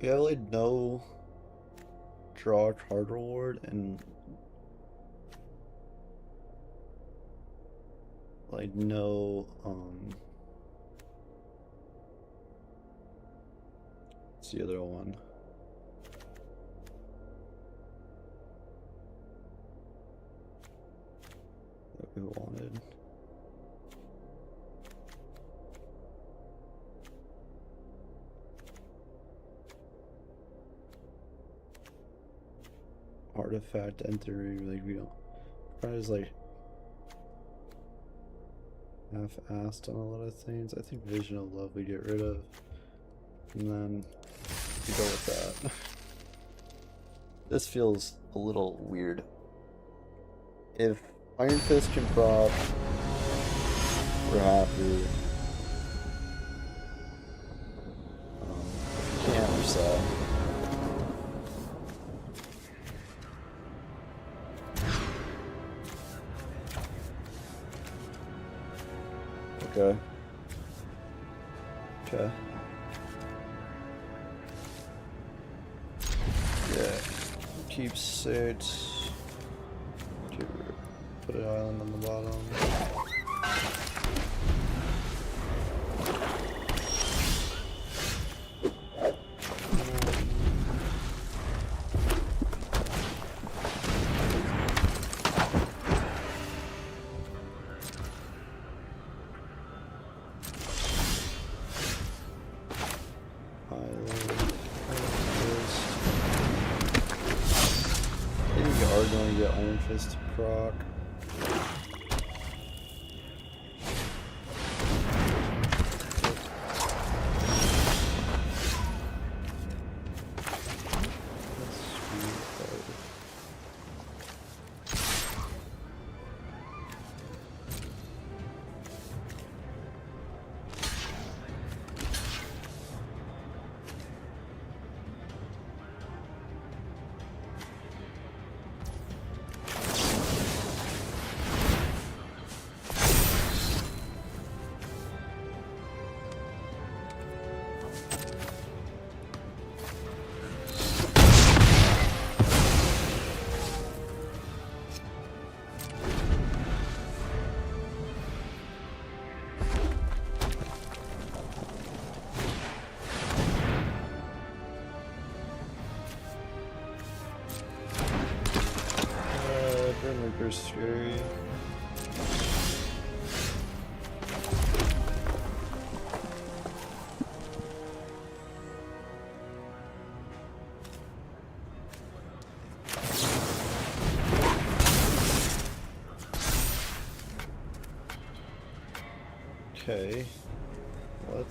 You have like no draw card reward and like no what's the other one? That we wanted. Artifact entering, like we don't probably is like half-assed on a lot of things. I think Vision of Love we get rid of, and then we go with that. This feels a little weird. If Iron Fist can prop, we're happy. If we can't, we're sad. Okay. Okay. Yeah. Keep Sage. Put an island on the bottom. Iron Fist proc. Reaper's Fury. Okay. What?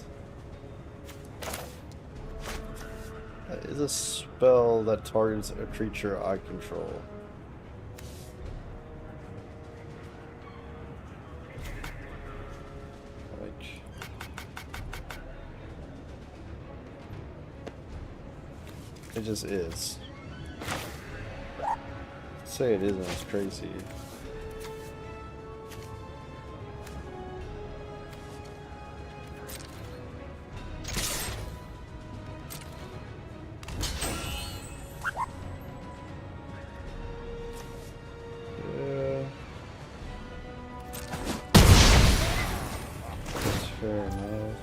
That is a spell that targets a creature I control. It just is. Say it isn't, it's crazy. Yeah. That's fair enough.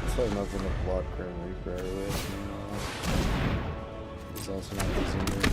It's like nothing to block Grim Reaper with now. He's also not using moving.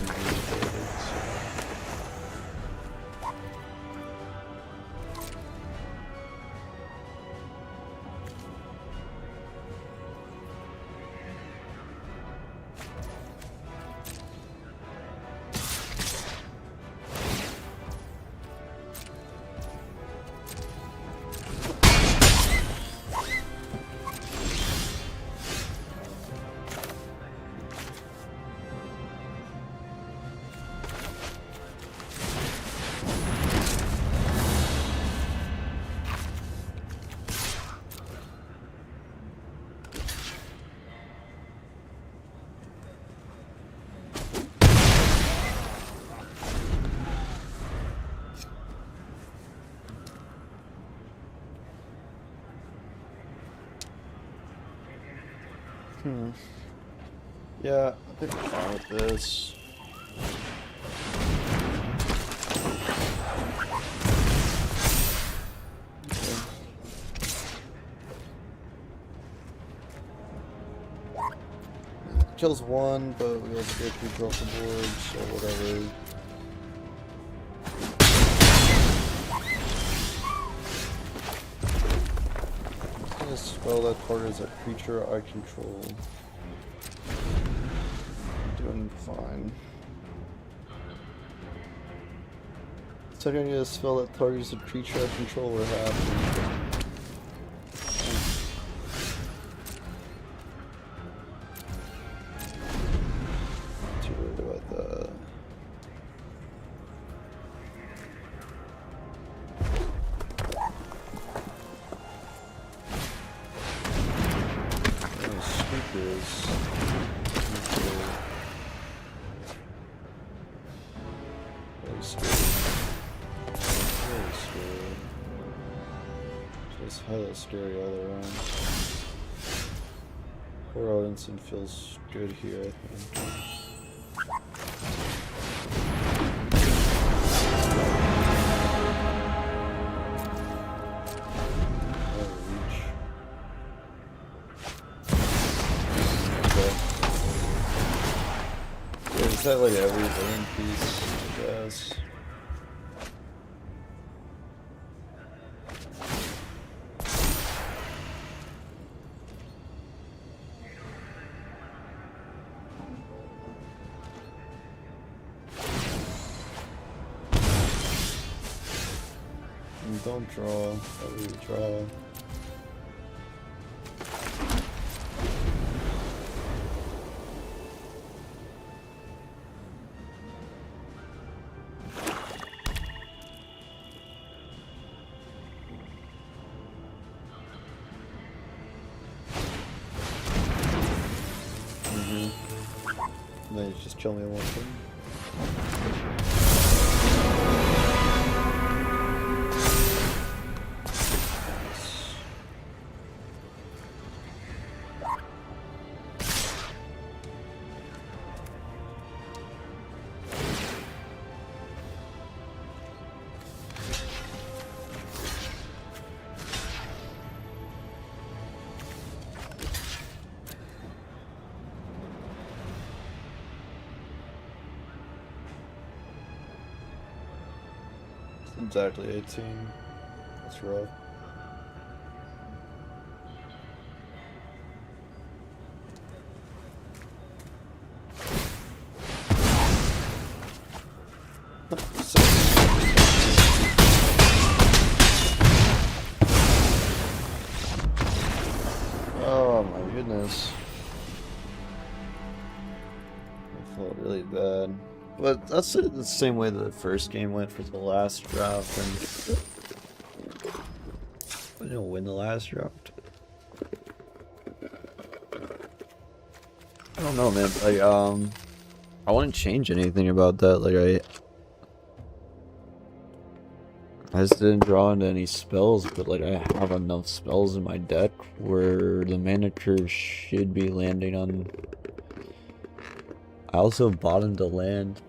Yeah, I think I'm fine with this. Kills one, but we also get 2 across the board, so whatever. I'm gonna spell that target as a creature I control. I'm doing fine. So I'm gonna spell that target as a creature I control, we're happy. Hella scary all around. Poor Odinson feels good here, I think. Reach. Okay. Yeah, is that like every villain piece, I guess? Don't draw, I really draw. And then you just kill me one thing. Exactly 18. That's rough. Oh my goodness. I felt really bad. But that's the same way the first game went for the last draft, and I didn't win the last draft. I don't know, man. Like, I wouldn't change anything about that. Like, I just didn't draw into any spells, but like I have enough spells in my deck where the mana curve should be landing on. I also bottomed the land.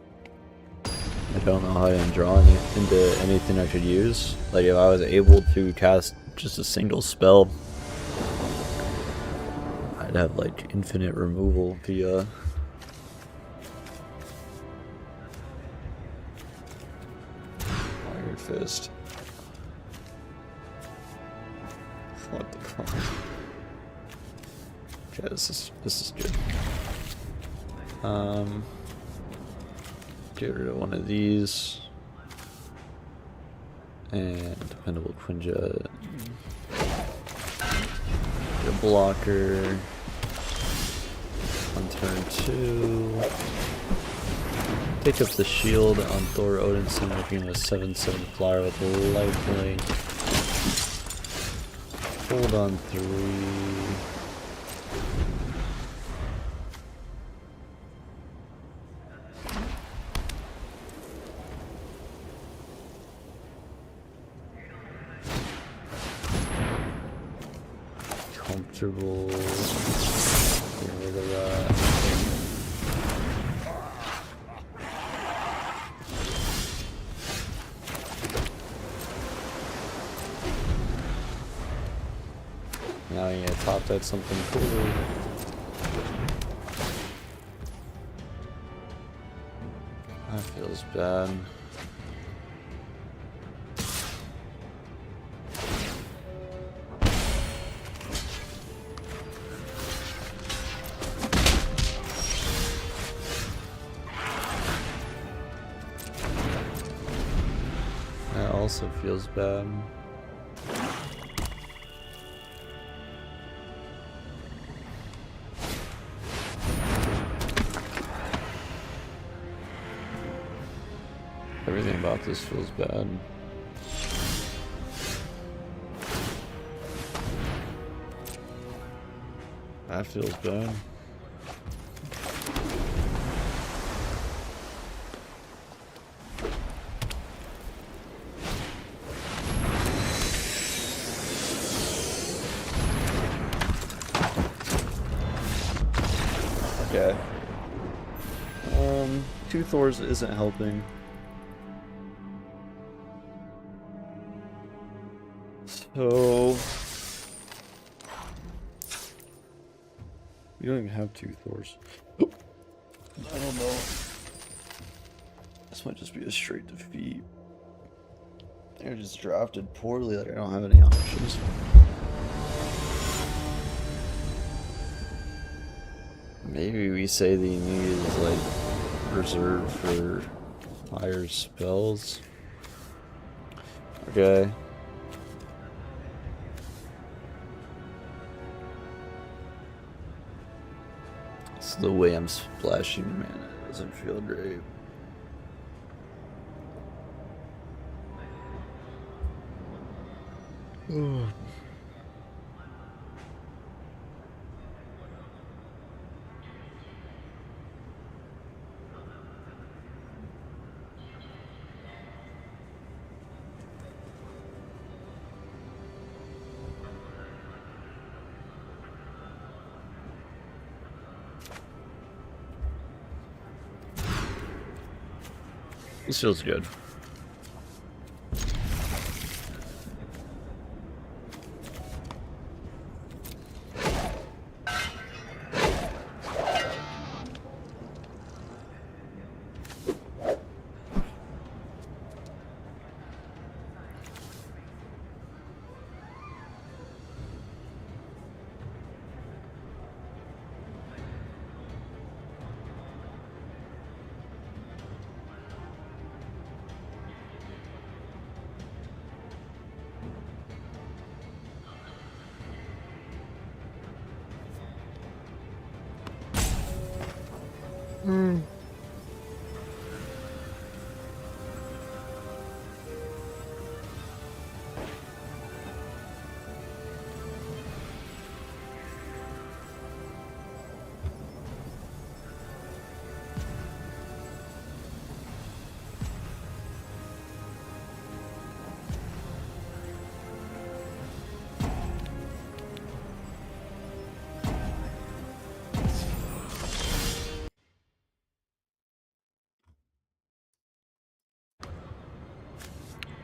I don't know how I didn't draw into anything I could use. Like if I was able to cast just a single spell, I'd have like infinite removal via Iron Fist. What the fuck? Okay, this is good. Get rid of one of these. And Dependable Quinjet. Get a blocker. On turn 2. Take up the shield on Thor Odinson, making him a 7/7 flyer with lifelink. Hold on 3. Comfortable. Look at that. Now you gotta top that something cooler. That feels bad. That also feels bad. Everything about this feels bad. That feels bad. Okay. Two Thors isn't helping. So we don't even have two Thors. I don't know. This might just be a straight defeat. They're just drafted poorly, like I don't have any options. Maybe we say the need is like reserved for higher spells. Okay. It's the way I'm splashing mana. It doesn't feel great. This feels good.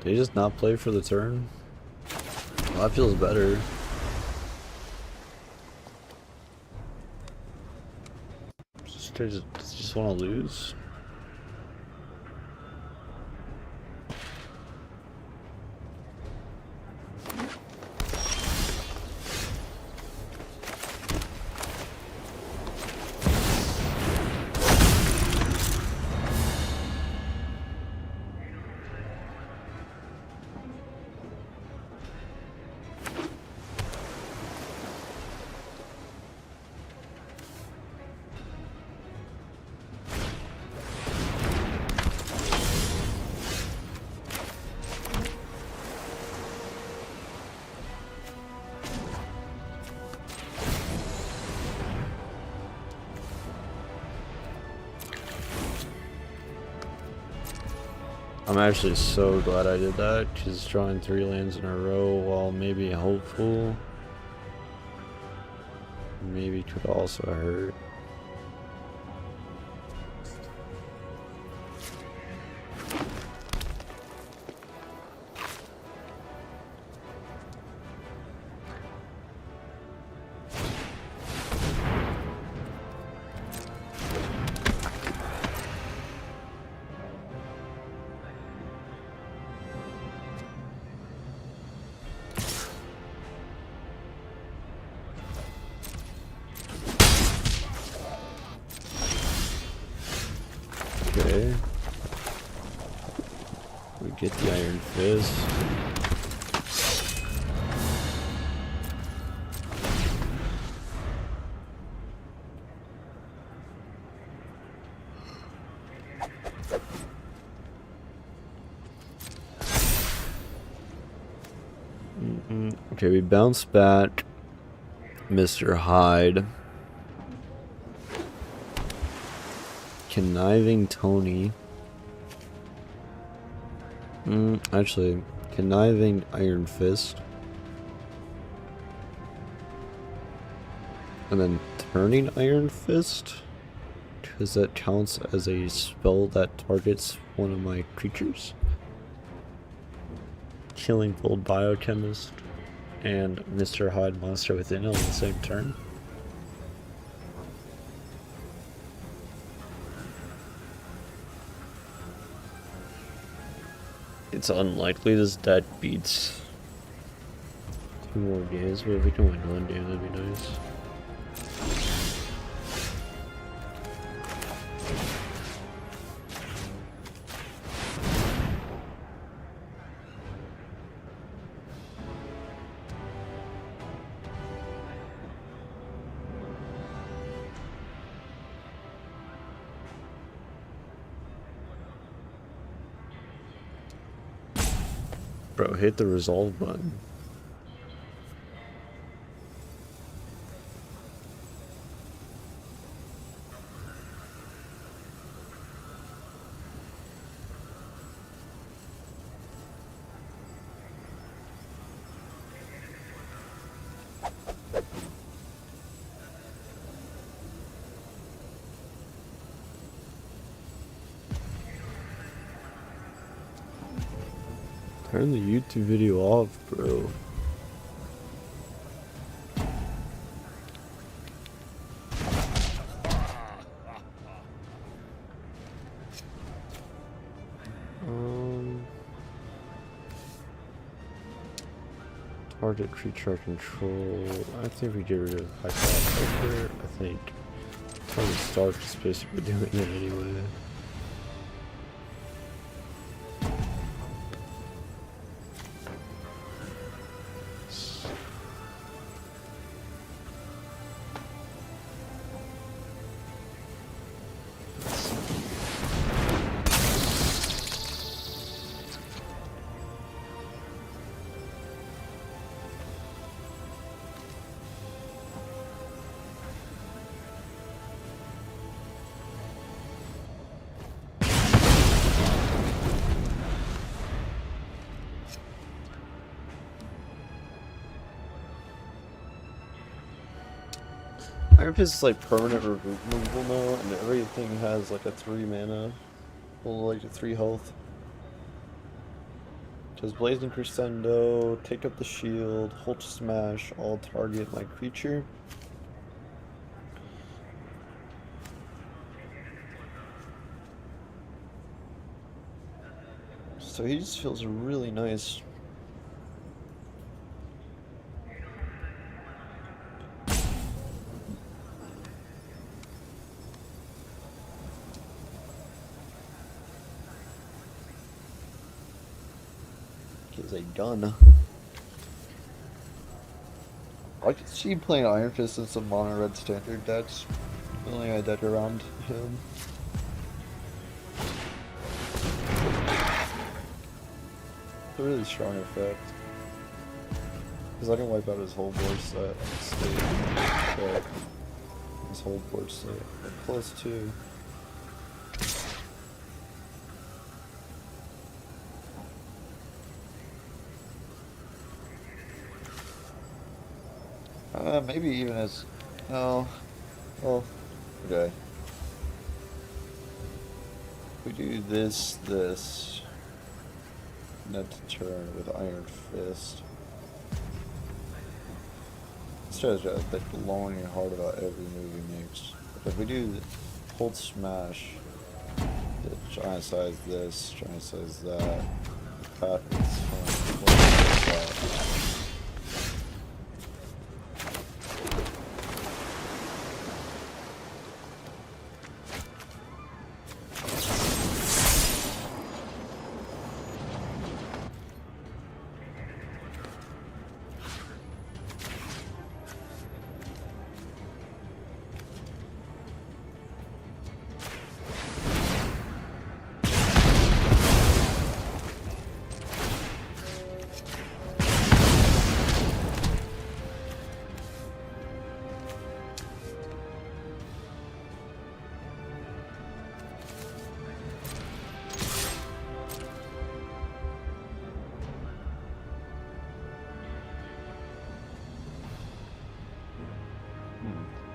Did he just not play for the turn? Well, that feels better. Does he just want to lose? I'm actually so glad I did that, because drawing 3 lands in a row while maybe hopeful Maybe could also hurt. Okay. We get the Iron Fist. Okay, we bounce back Mr. Hyde. Conniving Tony. Actually, Conniving Iron Fist. And then Turning Iron Fist? Because that counts as a spell that targets one of my creatures. Killing Bold Biochemist and Mr. Hyde Monster Within on the same turn. It's unlikely this deck beats 2 more games, but if we can win 1 game, that'd be nice. Bro, hit the resolve button. Turn the YouTube video off, bro. Target creature control. I think we get rid of High Power. I think Tony Stark is basically doing it anyway. Iron Fist is like permanent removal now, and everything has like a 3 mana, well, like a 3 health. Does Blazing Crescendo, take up the shield, hold smash, all target my creature. So he just feels really nice. Is a gun. I could see playing Iron Fist in some mono red standard decks. Only I deck around him. It's a really strong effect. Because I can wipe out his whole board set and stay. His whole board set. Close to. Maybe even as Oh, well, okay. We do this, net to turn with Iron Fist. This strategy is like long and hard about every move he makes. But if we do hold smash, giant size this, giant size that, it's fun.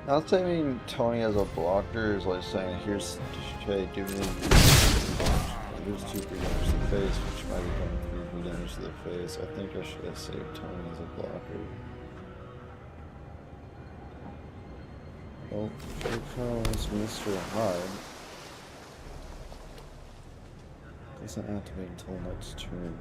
Not saying Tony as a blocker is like saying, here's, hey, do me, here's 2 free damage to the face, which might become 3 free damage to the face. I think I should have saved Tony as a blocker. Well, here comes Mr. Hyde. Doesn't activate until next turn.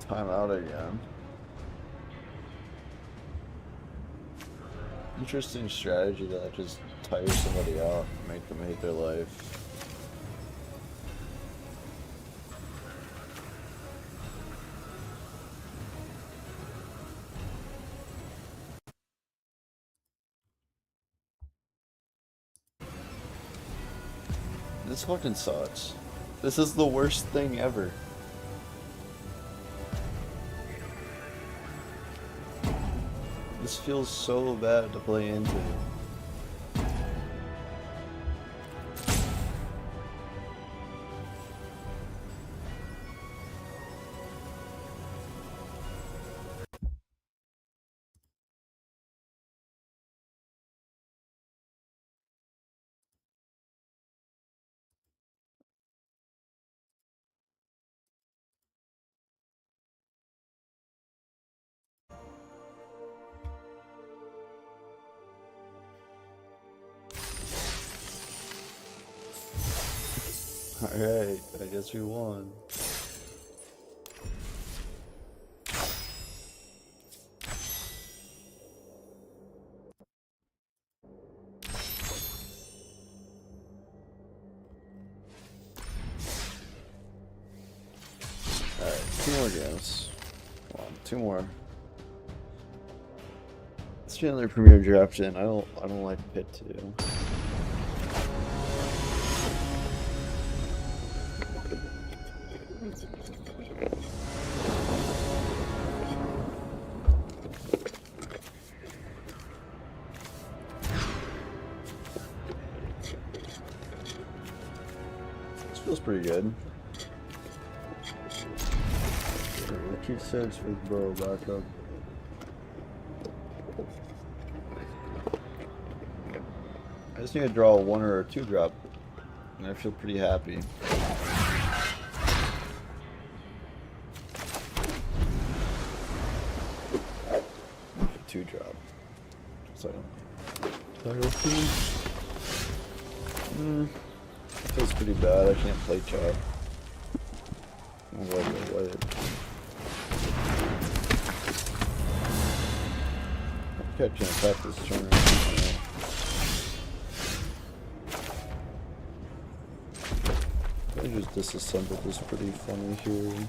Time out again. Interesting strategy to just tire somebody out and make them hate their life. This fucking sucks. This is the worst thing ever. This feels so bad to play into. Alright, I guess we won. Alright, 2 more games. Come on, 2 more. Let's do another Premier Draft in. I don't like Pit 2. Feels pretty good. Keep sense with Burrow back up. I just need to draw a 1 or a 2 drop, and I feel pretty happy. 2 drop. So, feels pretty bad. I can't play chop. What? I can't attack this turn. I just disassembled this pretty funny here.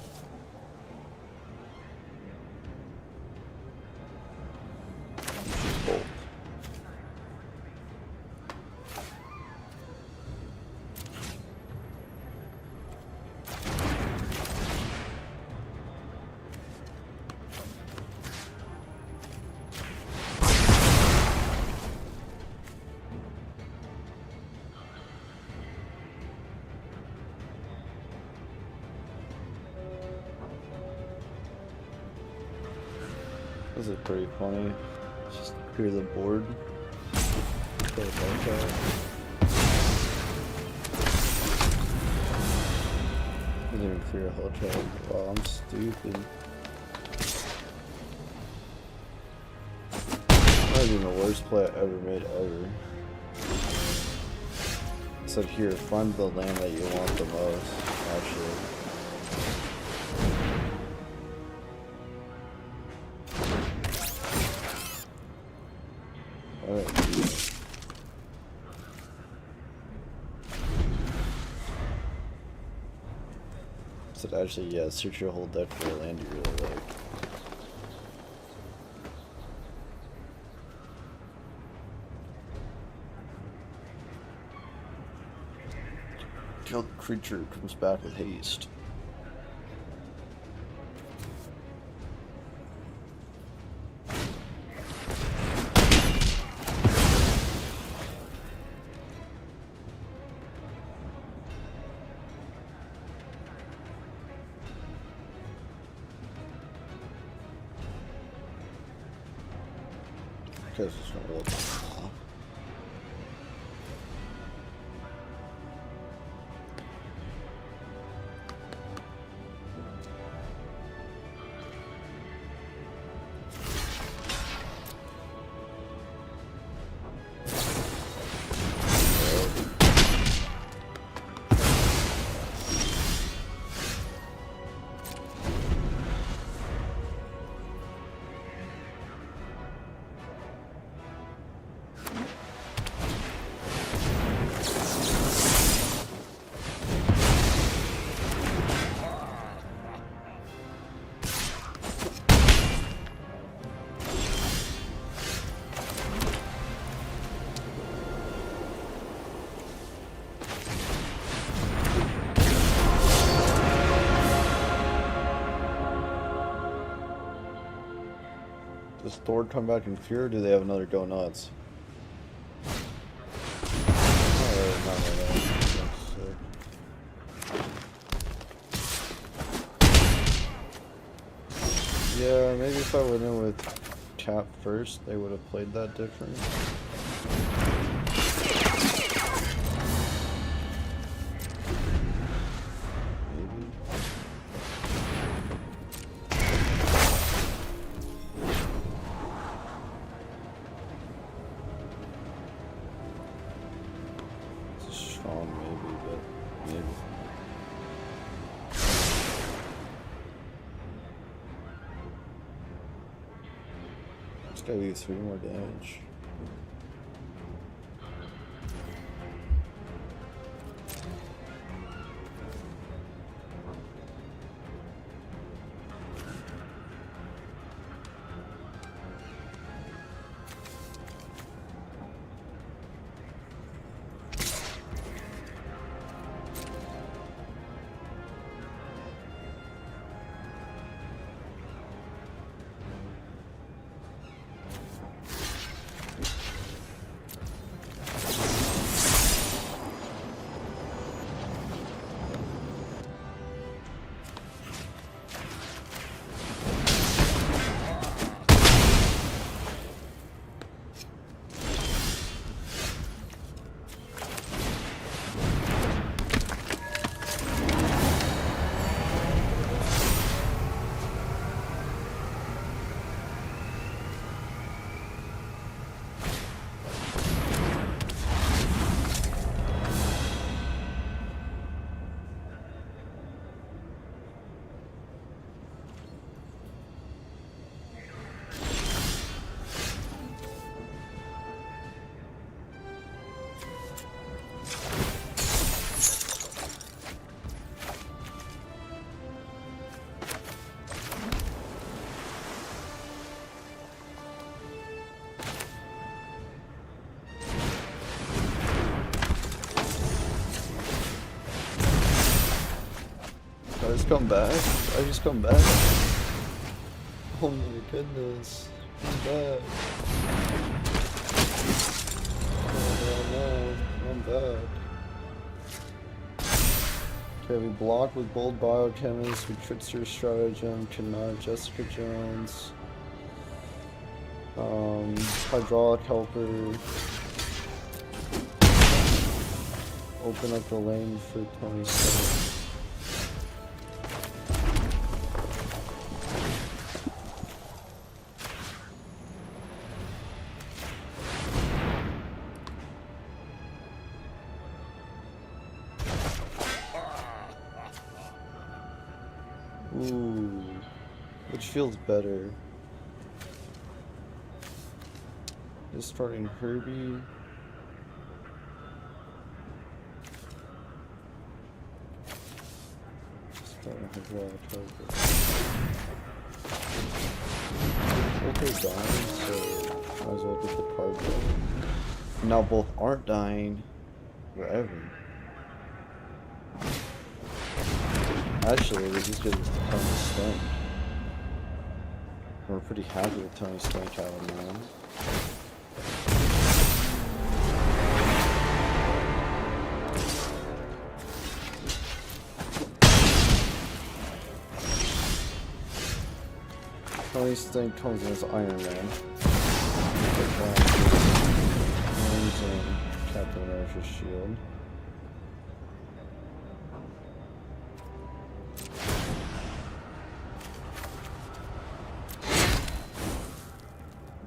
This is pretty funny. Just clear the board. Play a Hellcat. I didn't even clear a Hellcat. Wow, I'm stupid. Might be the worst play I ever made ever. It said here, find the land that you want the most, actually. Said actually, yeah, search your whole deck for a land you really like. Killed creature comes back with haste. Okay, this is gonna look. Does Thor come back in fear, or do they have another go nuts? Yeah, maybe if I went in with tap first, they would have played that different. It's gotta be 3 more damage. I just come back. I just come back. Oh my goodness. I'm back. Oh no, I'm back. Okay, we block with Bold Biochemist, we Trickster Stratagem, Canard, Jessica Jones. Hydraulic helper. Open up the lane for Tony Stark. Ooh, which feels better? Just starting Herbie. Starting Hydraulic helper. Both are dying, so might as well get the card going. Now both aren't dying forever. Actually, we just get Tony Stank. We're pretty happy with Tony Stank having now. Tony Stank comes as Iron Man. And Captain America's shield.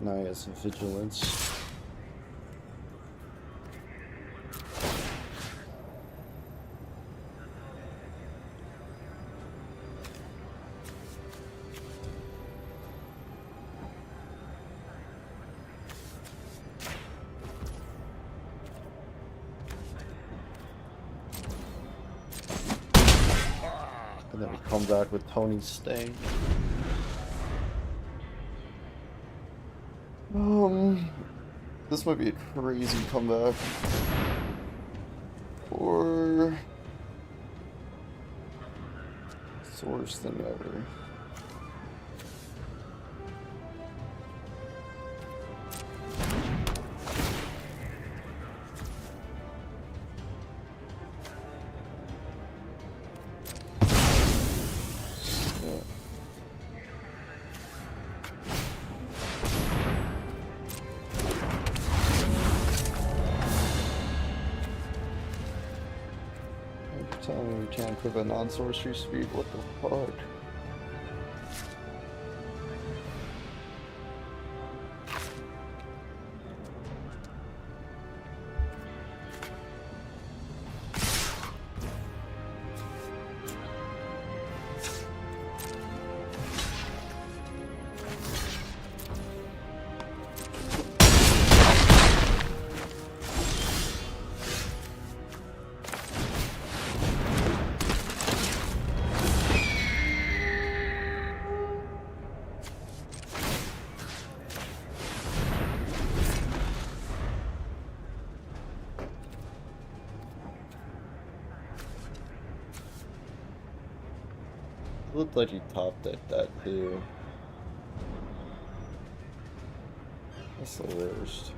Now he has some vigilance. And then we come back with Tony Stank. This might be a crazy comeback. Or it's the worst thing ever. Telling me we can't equip a non-sorcery speed, what the fuck? Looked like he topped at that too. That's the worst.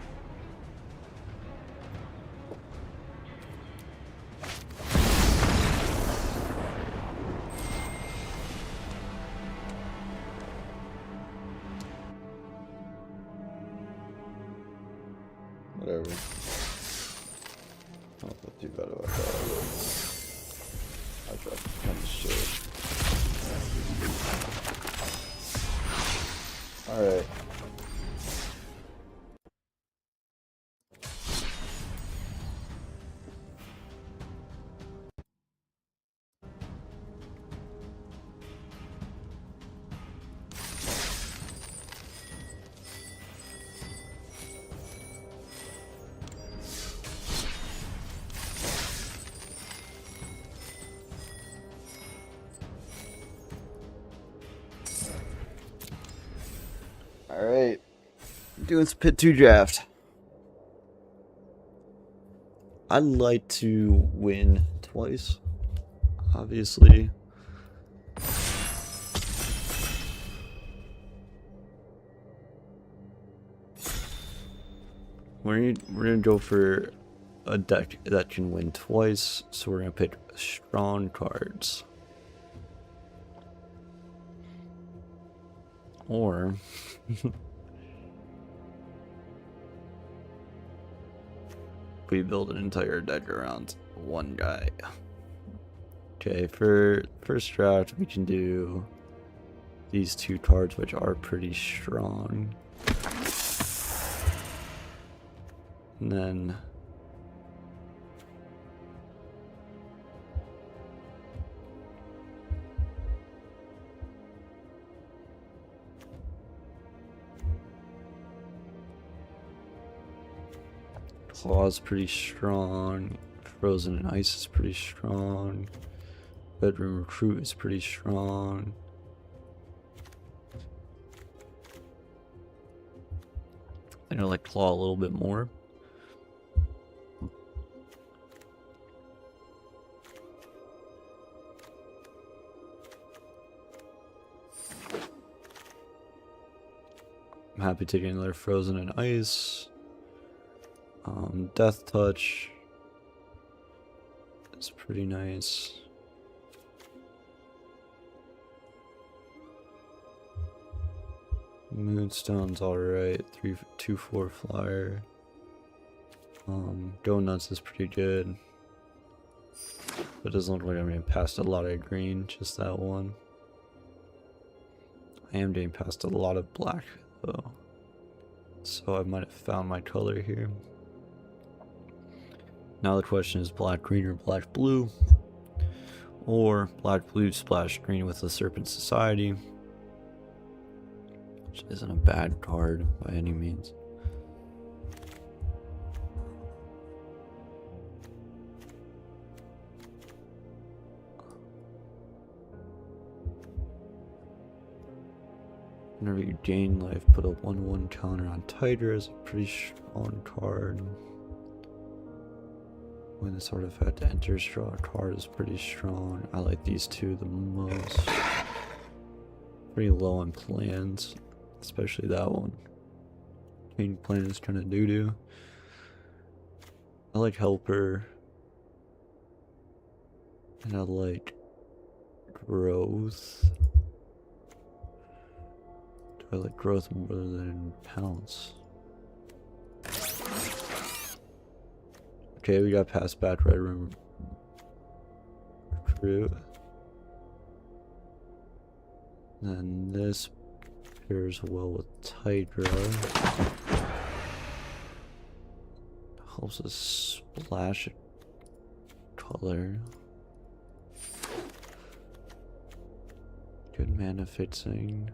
Whatever. I don't feel too bad about that. I dropped a ton of shit. Alright. Alright. Doing some Pit 2 draft. I'd like to win twice. Obviously. We're gonna go for a deck that can win twice, so we're gonna pick strong cards. Or we build an entire deck around one guy. Okay, for first draft, we can do these two cards, which are pretty strong. And then Claw's pretty strong. Frozen and Ice is pretty strong. Bedroom Recruit is pretty strong. I know, like Claw a little bit more. I'm happy to get another Frozen and Ice. Death Touch is pretty nice. Moonstone's alright. 2/4 flyer. Go Nuts is pretty good. But it doesn't look like I'm getting past a lot of green, just that one. I am getting past a lot of black though. So I might have found my color here. Now the question is black green or black blue, or black blue splash green with the Serpent Society, which isn't a bad card by any means. Whenever you gain life, put a 1/1 counter on Tiger is a pretty strong card. When this artifact enters, draw a card is pretty strong. I like these two the most. Pretty low on plans, especially that one. Main plan is kind of doo-doo. I like Helper. And I like Growth. Do I like Growth more than Pounce? Okay, we got past Back Red Room Recruit. And this pairs well with Tigra. Helps us splash color. Good mana fixing.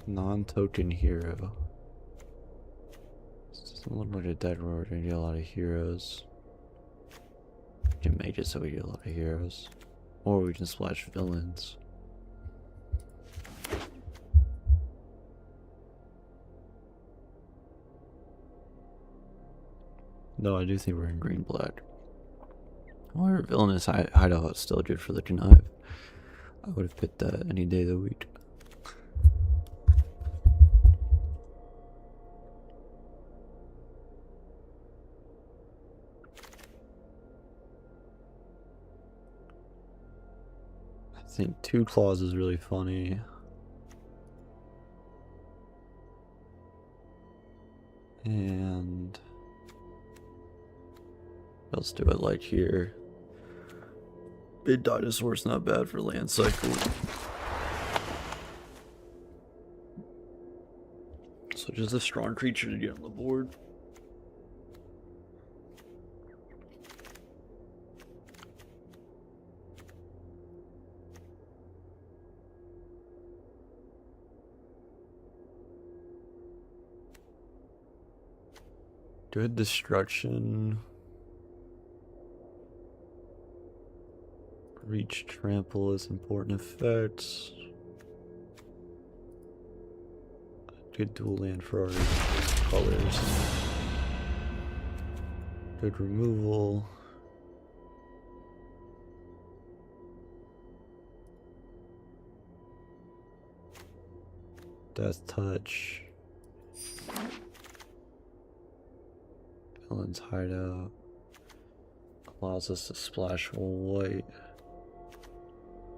Non-token hero. Doesn't look like a deck where we're gonna get a lot of heroes. We can make it so we get a lot of heroes. Or we can splash villains. No, I do think we're in green-black. However, Villainous Hideout is still good for the Connive. I would have picked that any day of the week. I think 2 Claws is really funny. And what else do I like here? Big Dinosaur's not bad for land cycle. So just a strong creature to get on the board. Good destruction. Reach trample is important effects. Good dual land for our colors. Good removal. Death touch. Villain's Hideout allows us to splash white.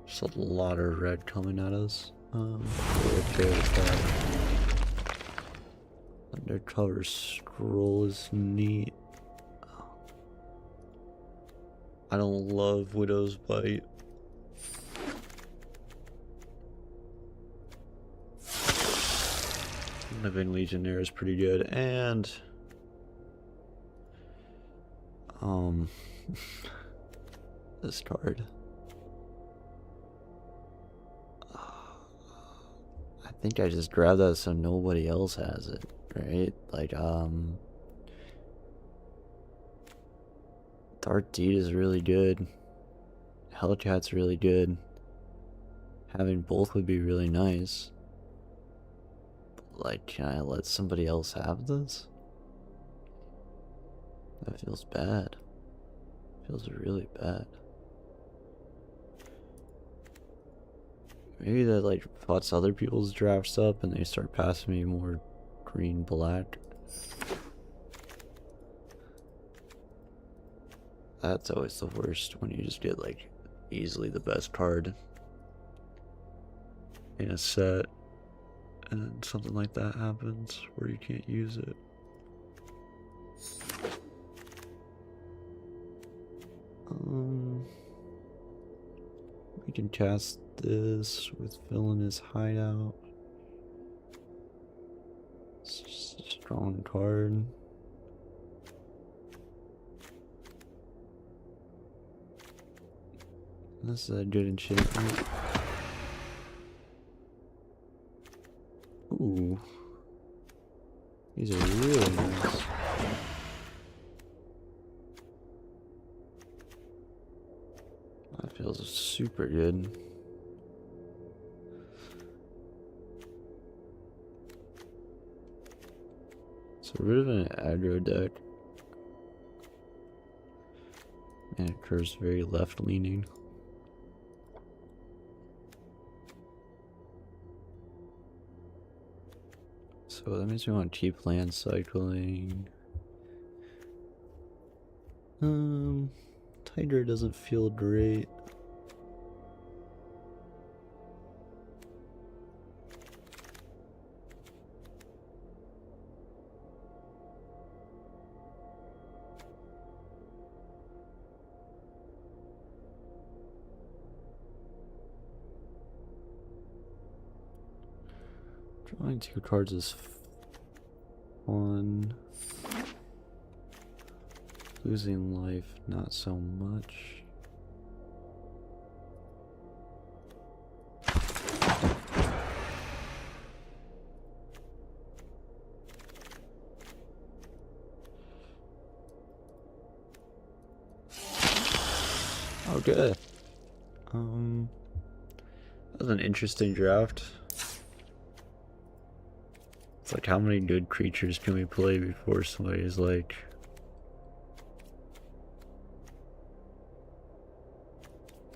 There's a lot of red coming at us. We're okay with that. Undercover Scroll is neat. I don't love Widow's Bite. Living Legionnaire is pretty good, and this card. I think I just grabbed that so nobody else has it, right? Like, Dark Deed is really good. Hellcat's really good. Having both would be really nice. But, like, can I let somebody else have this? That feels bad. Feels really bad. Maybe that like fucks other people's drafts up and they start passing me more green black. That's always the worst, when you just get like easily the best card in a set and then something like that happens where you can't use it. We can cast this with Villainous Hideout. It's just a strong card. This is a good enchantment. Ooh. These are really nice. That feels super good. So rid of an aggro deck. And it curves very left leaning. So that means we want to keep land cycling. Tiger doesn't feel great. Drawing 2 cards is fun. Losing life, not so much. Oh, good. That was an interesting draft. It's like, how many good creatures can we play before somebody's like,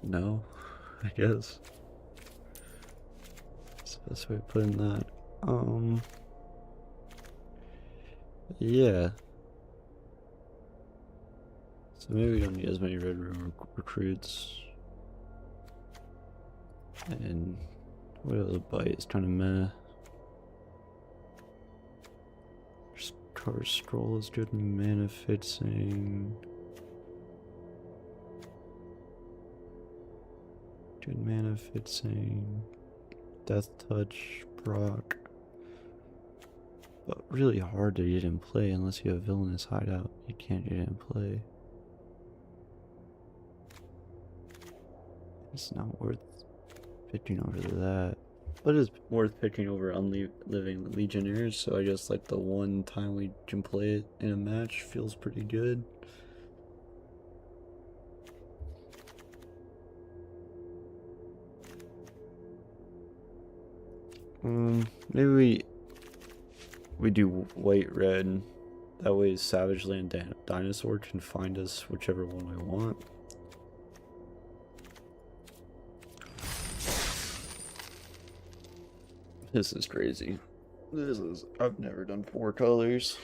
no, I guess. That's the best way of putting that. Yeah. So maybe we don't need as many Red Room recruits. And Widow's Bite is kind of meh. Card Scroll is good in mana fixing. Good mana fixing. Death Touch, Brock. But really hard to get in play unless you have Villainous Hideout. You can't get in play. It's not worth picking over that. But it's worth picking over Living Legionnaires, so I guess like the one time we can play it in a match feels pretty good. Maybe we do white red. That way Savage Land Dinosaur can find us whichever one we want. This is crazy. I've never done 4 colors.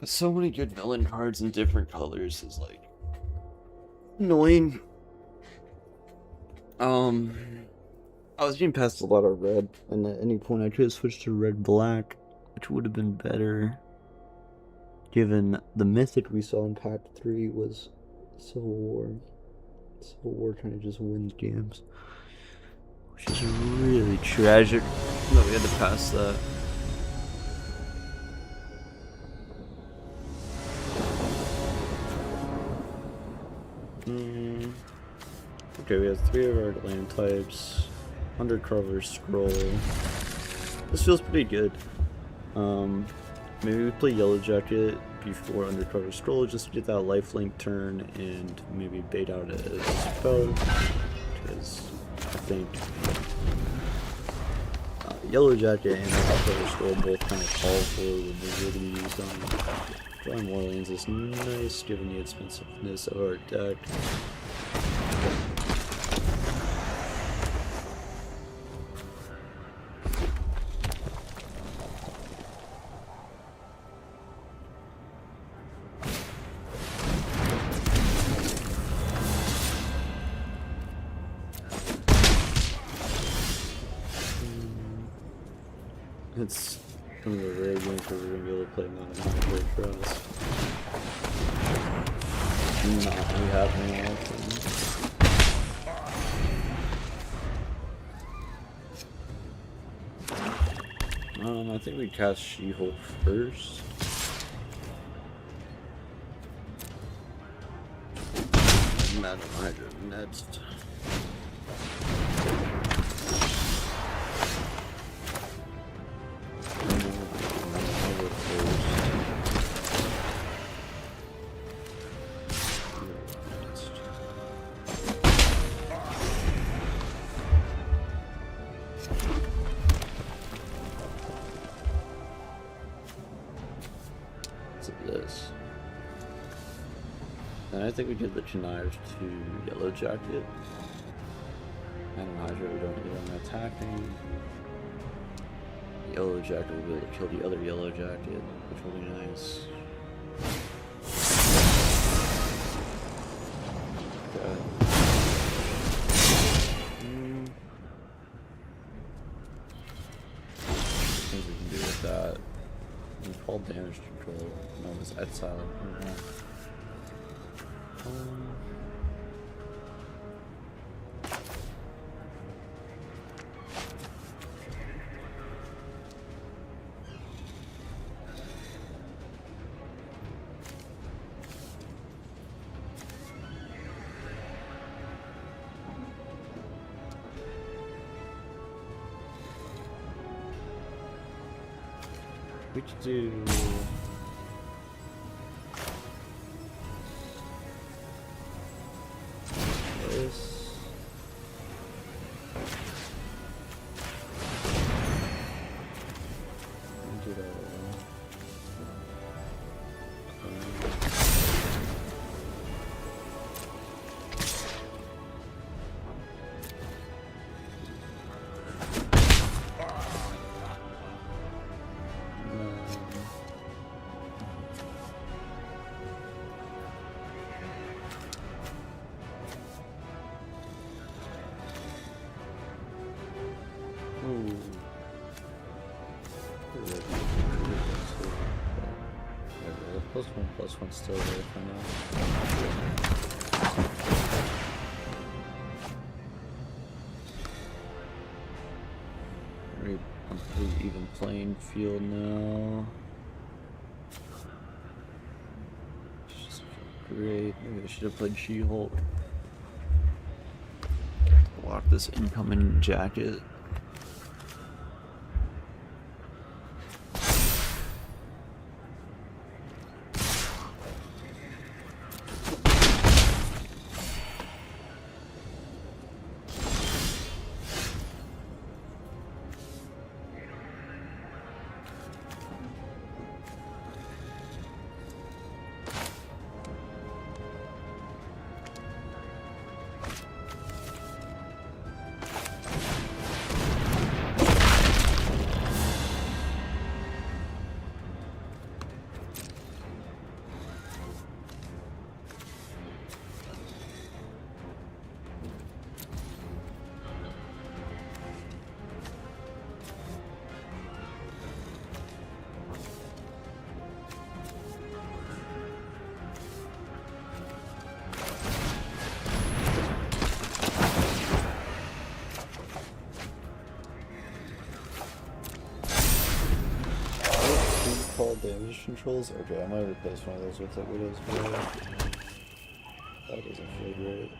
But so many good villain cards in different colors is like annoying. I was getting past a lot of red, and at any point I could have switched to red black, which would have been better. Given the mythic we saw in Pack 3 was Civil War. Civil War kind of just wins games. Which is really tragic that we had to pass that. Okay, we have 3 of our land types. Undercover scroll. This feels pretty good. Maybe we play Yellow Jacket before Undercover Scroll just to get that lifelink turn and maybe bait out a spell. Because I think Yellow Jacket and Undercover Scroll both kind of call for removability. Drawing more lands is nice given the expensiveness of our deck. It's one of the rare games where we're going to be able to play Mountain Hydro for us. Not really happening often. I think we cast She-Hulk first. Mountain Hydro next. This. And I think we did the Knives to Yellow Jacket. And Hydra, we don't get on attacking. Yellow Jacket will be able to kill the other Yellow Jacket, which will be nice. Okay. Things we can do with that. We called damage control. No, it was exile. We could do this. Do that. +1/+1 still there for now. Very complete even playing field now. Just great. Maybe I should have played She-Hulk. Block this incoming jacket. fall damage controls? Okay, I might replace one of those with a Widow's Blade. That doesn't feel great.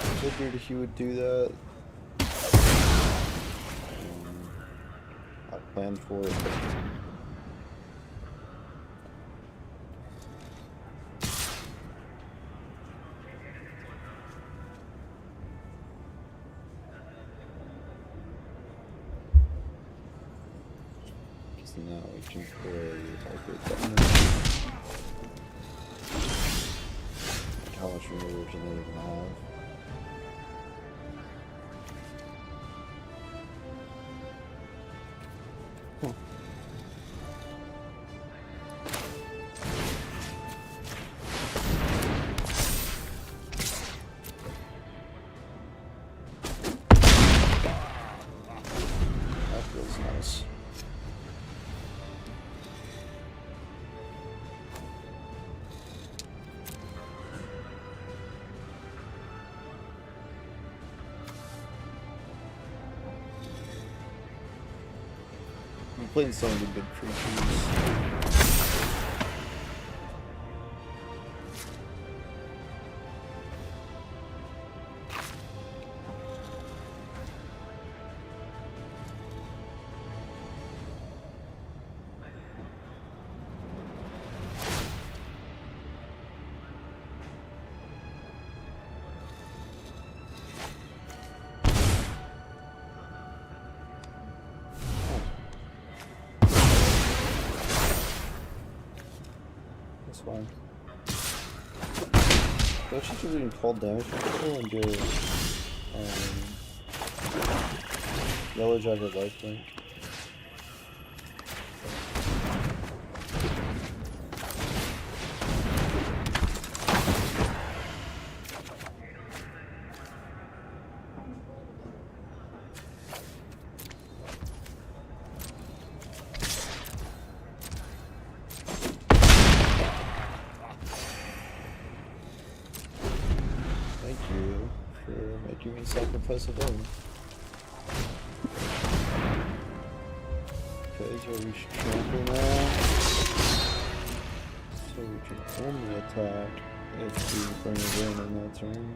I figured he would do that. I planned for it. Because now we can play Harper Button. How much removers do they even have? Huh. That feels nice. I'm playing some of the big creatures. That's fine. Don't you do doing fall damage control and do Yellow Jacket lifelink? Thank you for making me sacrifice a bone. Okay, so we should trample now. So we can only attack if we bring it in that turn.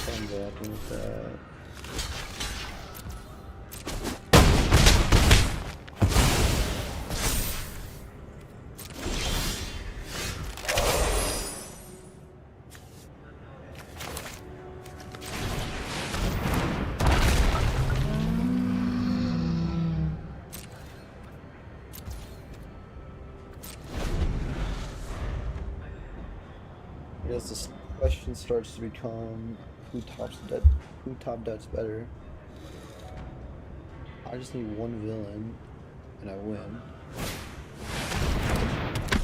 Come back with that. I guess this question starts to become who top decks better. I just need one villain and I win.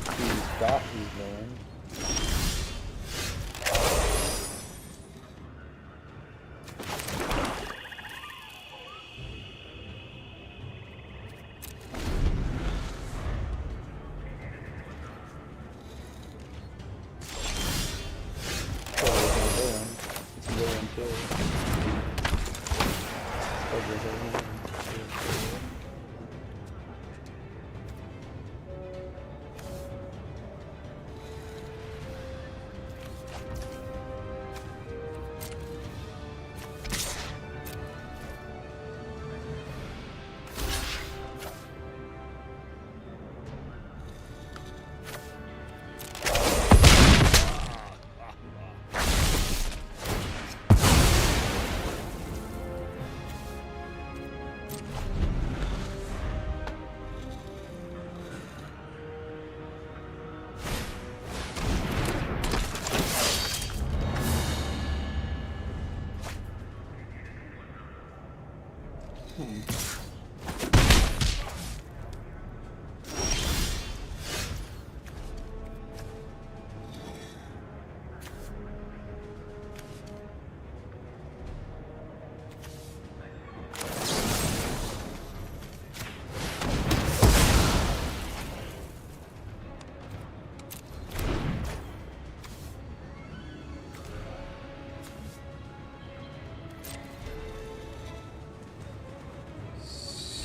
Who's got his villain?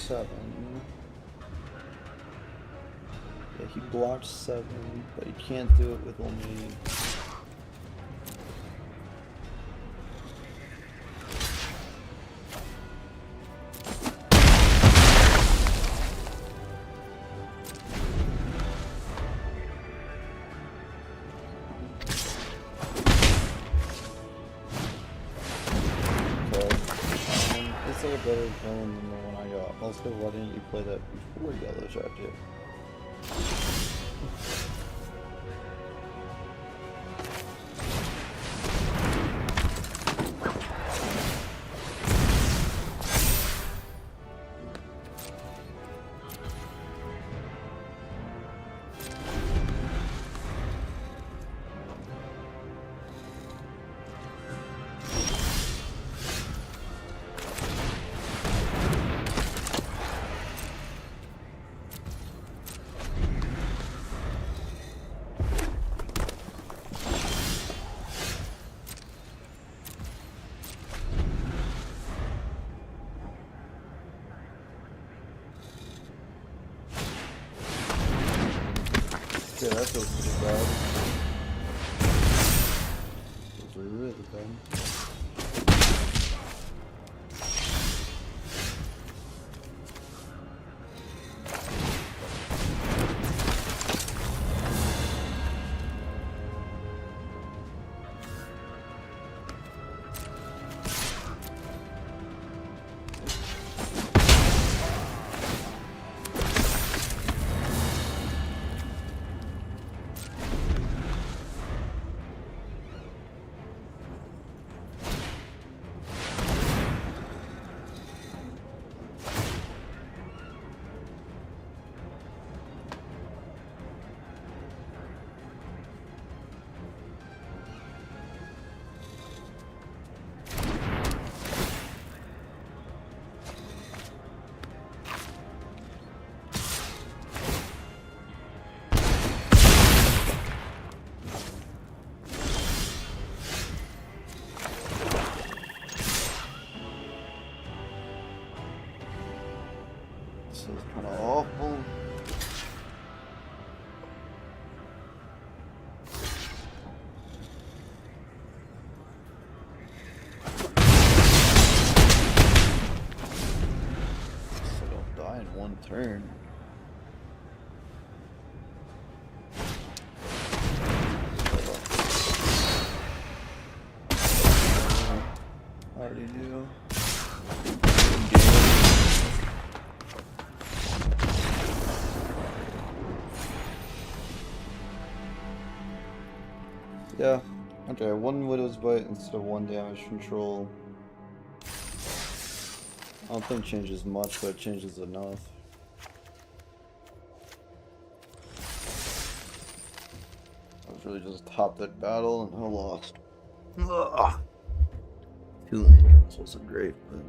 7. Yeah, he blocked 7, but he can't do it with only... It's like a better villain than the one I got. Also, why didn't you play that before Yellow Jacket? Yeah, that feels pretty bad. Feels really bad. This is kind of awful. So don't die in one turn. I already knew. Yeah, okay, 1 Widow's Bite instead of 1 damage control. I don't think it changes much, but it changes enough. I was really just top that battle and I lost. Ugh. 2 land draws wasn't great, but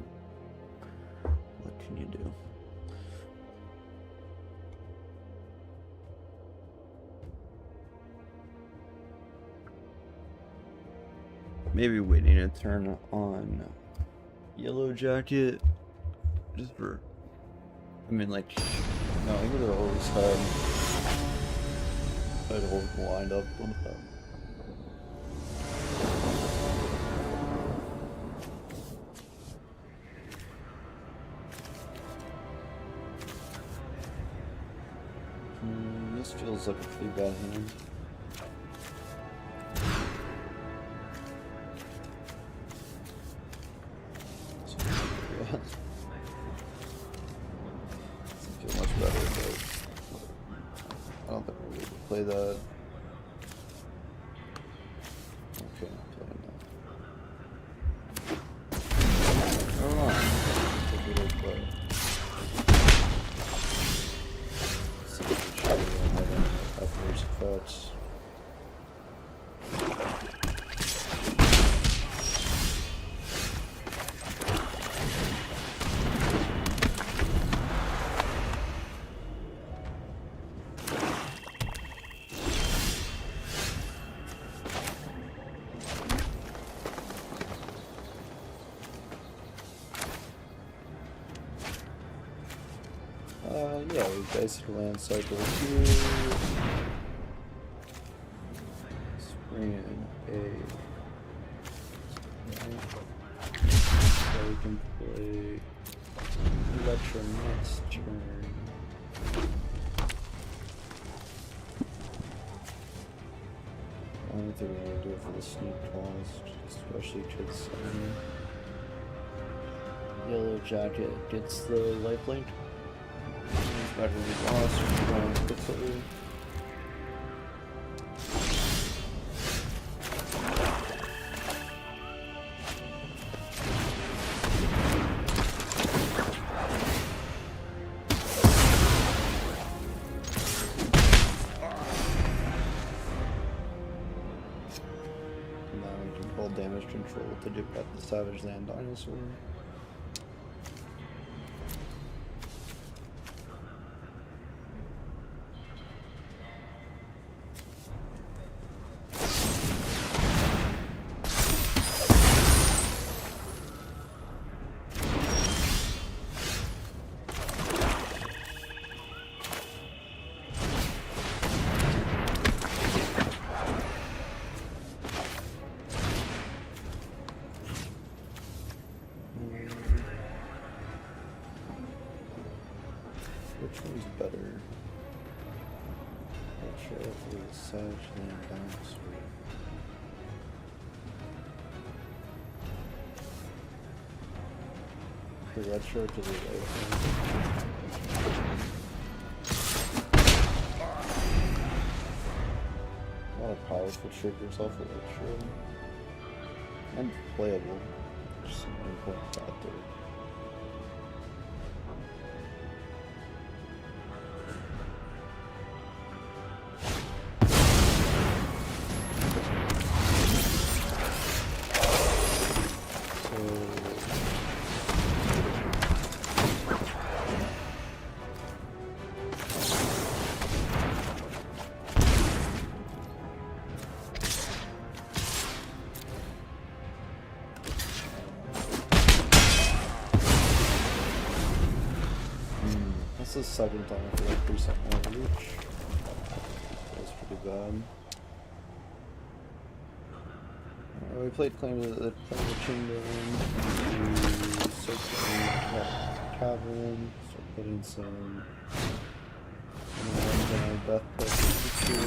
what can you do? Maybe waiting a turn on Yellow Jacket, just for, I mean, like, no, he would have always had a whole lined up on that. This feels like a pretty bad hand. Doesn't feel much better, but I don't think we're able to play that. Okay, I'm playing that. Never mind. Take a little play. See if we don't have any adverse effects. we guys hit a land cycle here. Bring in so we can play Electro next turn. I don't think we're gonna do it for the sneak cost, especially because Yellow Jacket gets the lifelink. Better we lost, we're going quickly. Damage control to do at the Savage Land Dinosaur. Which one's better? Retro or Savage Land Dinosaur? The retro to the right. A lot of powerful triggers off of retro. And playable. Just an important factor. This is the second time I feel like 3% more reach. That's pretty bad. We played Claim of the Kingdom, we searched the Cavern, start putting some Death Pressure,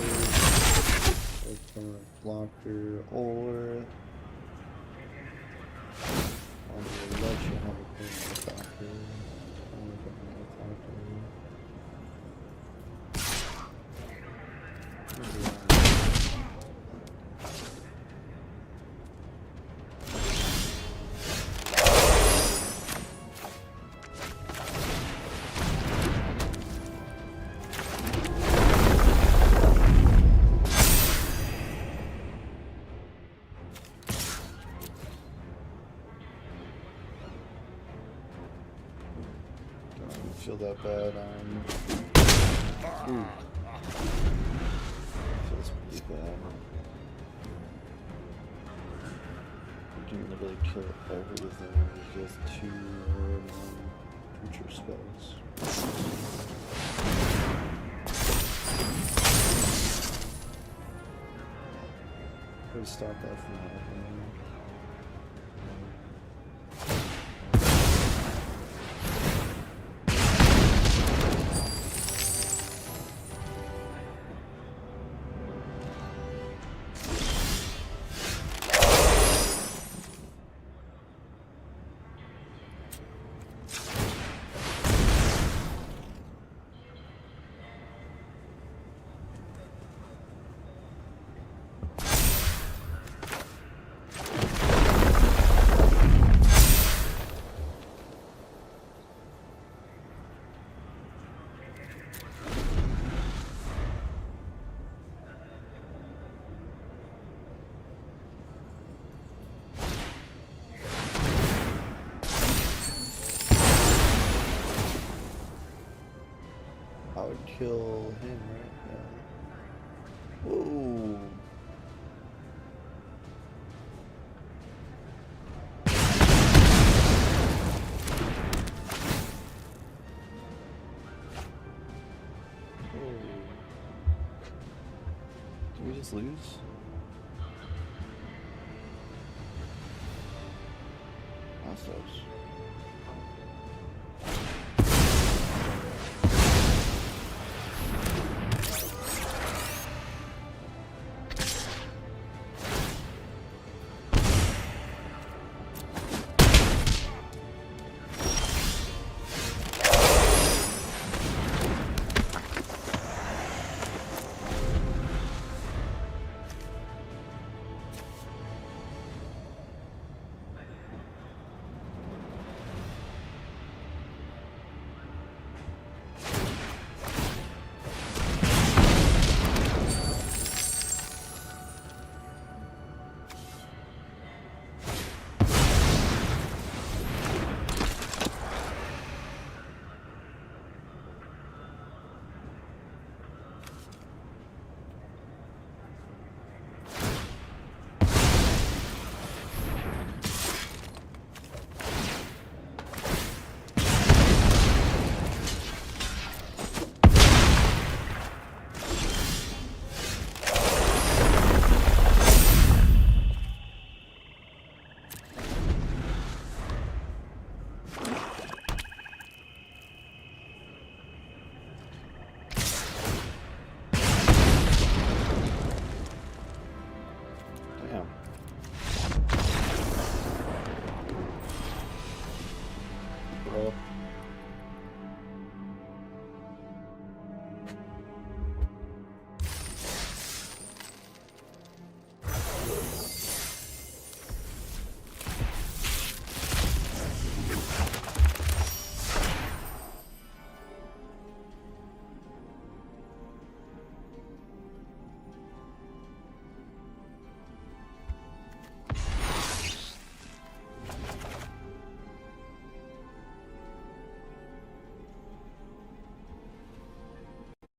from a blocker, or on the ledge you have a Claim blocker. Feel that bad. Feels pretty bad. We can literally kill everything with just 2 creature spells. Could stop that from happening. I would kill him right now. Whoa. sleeves. That sucks.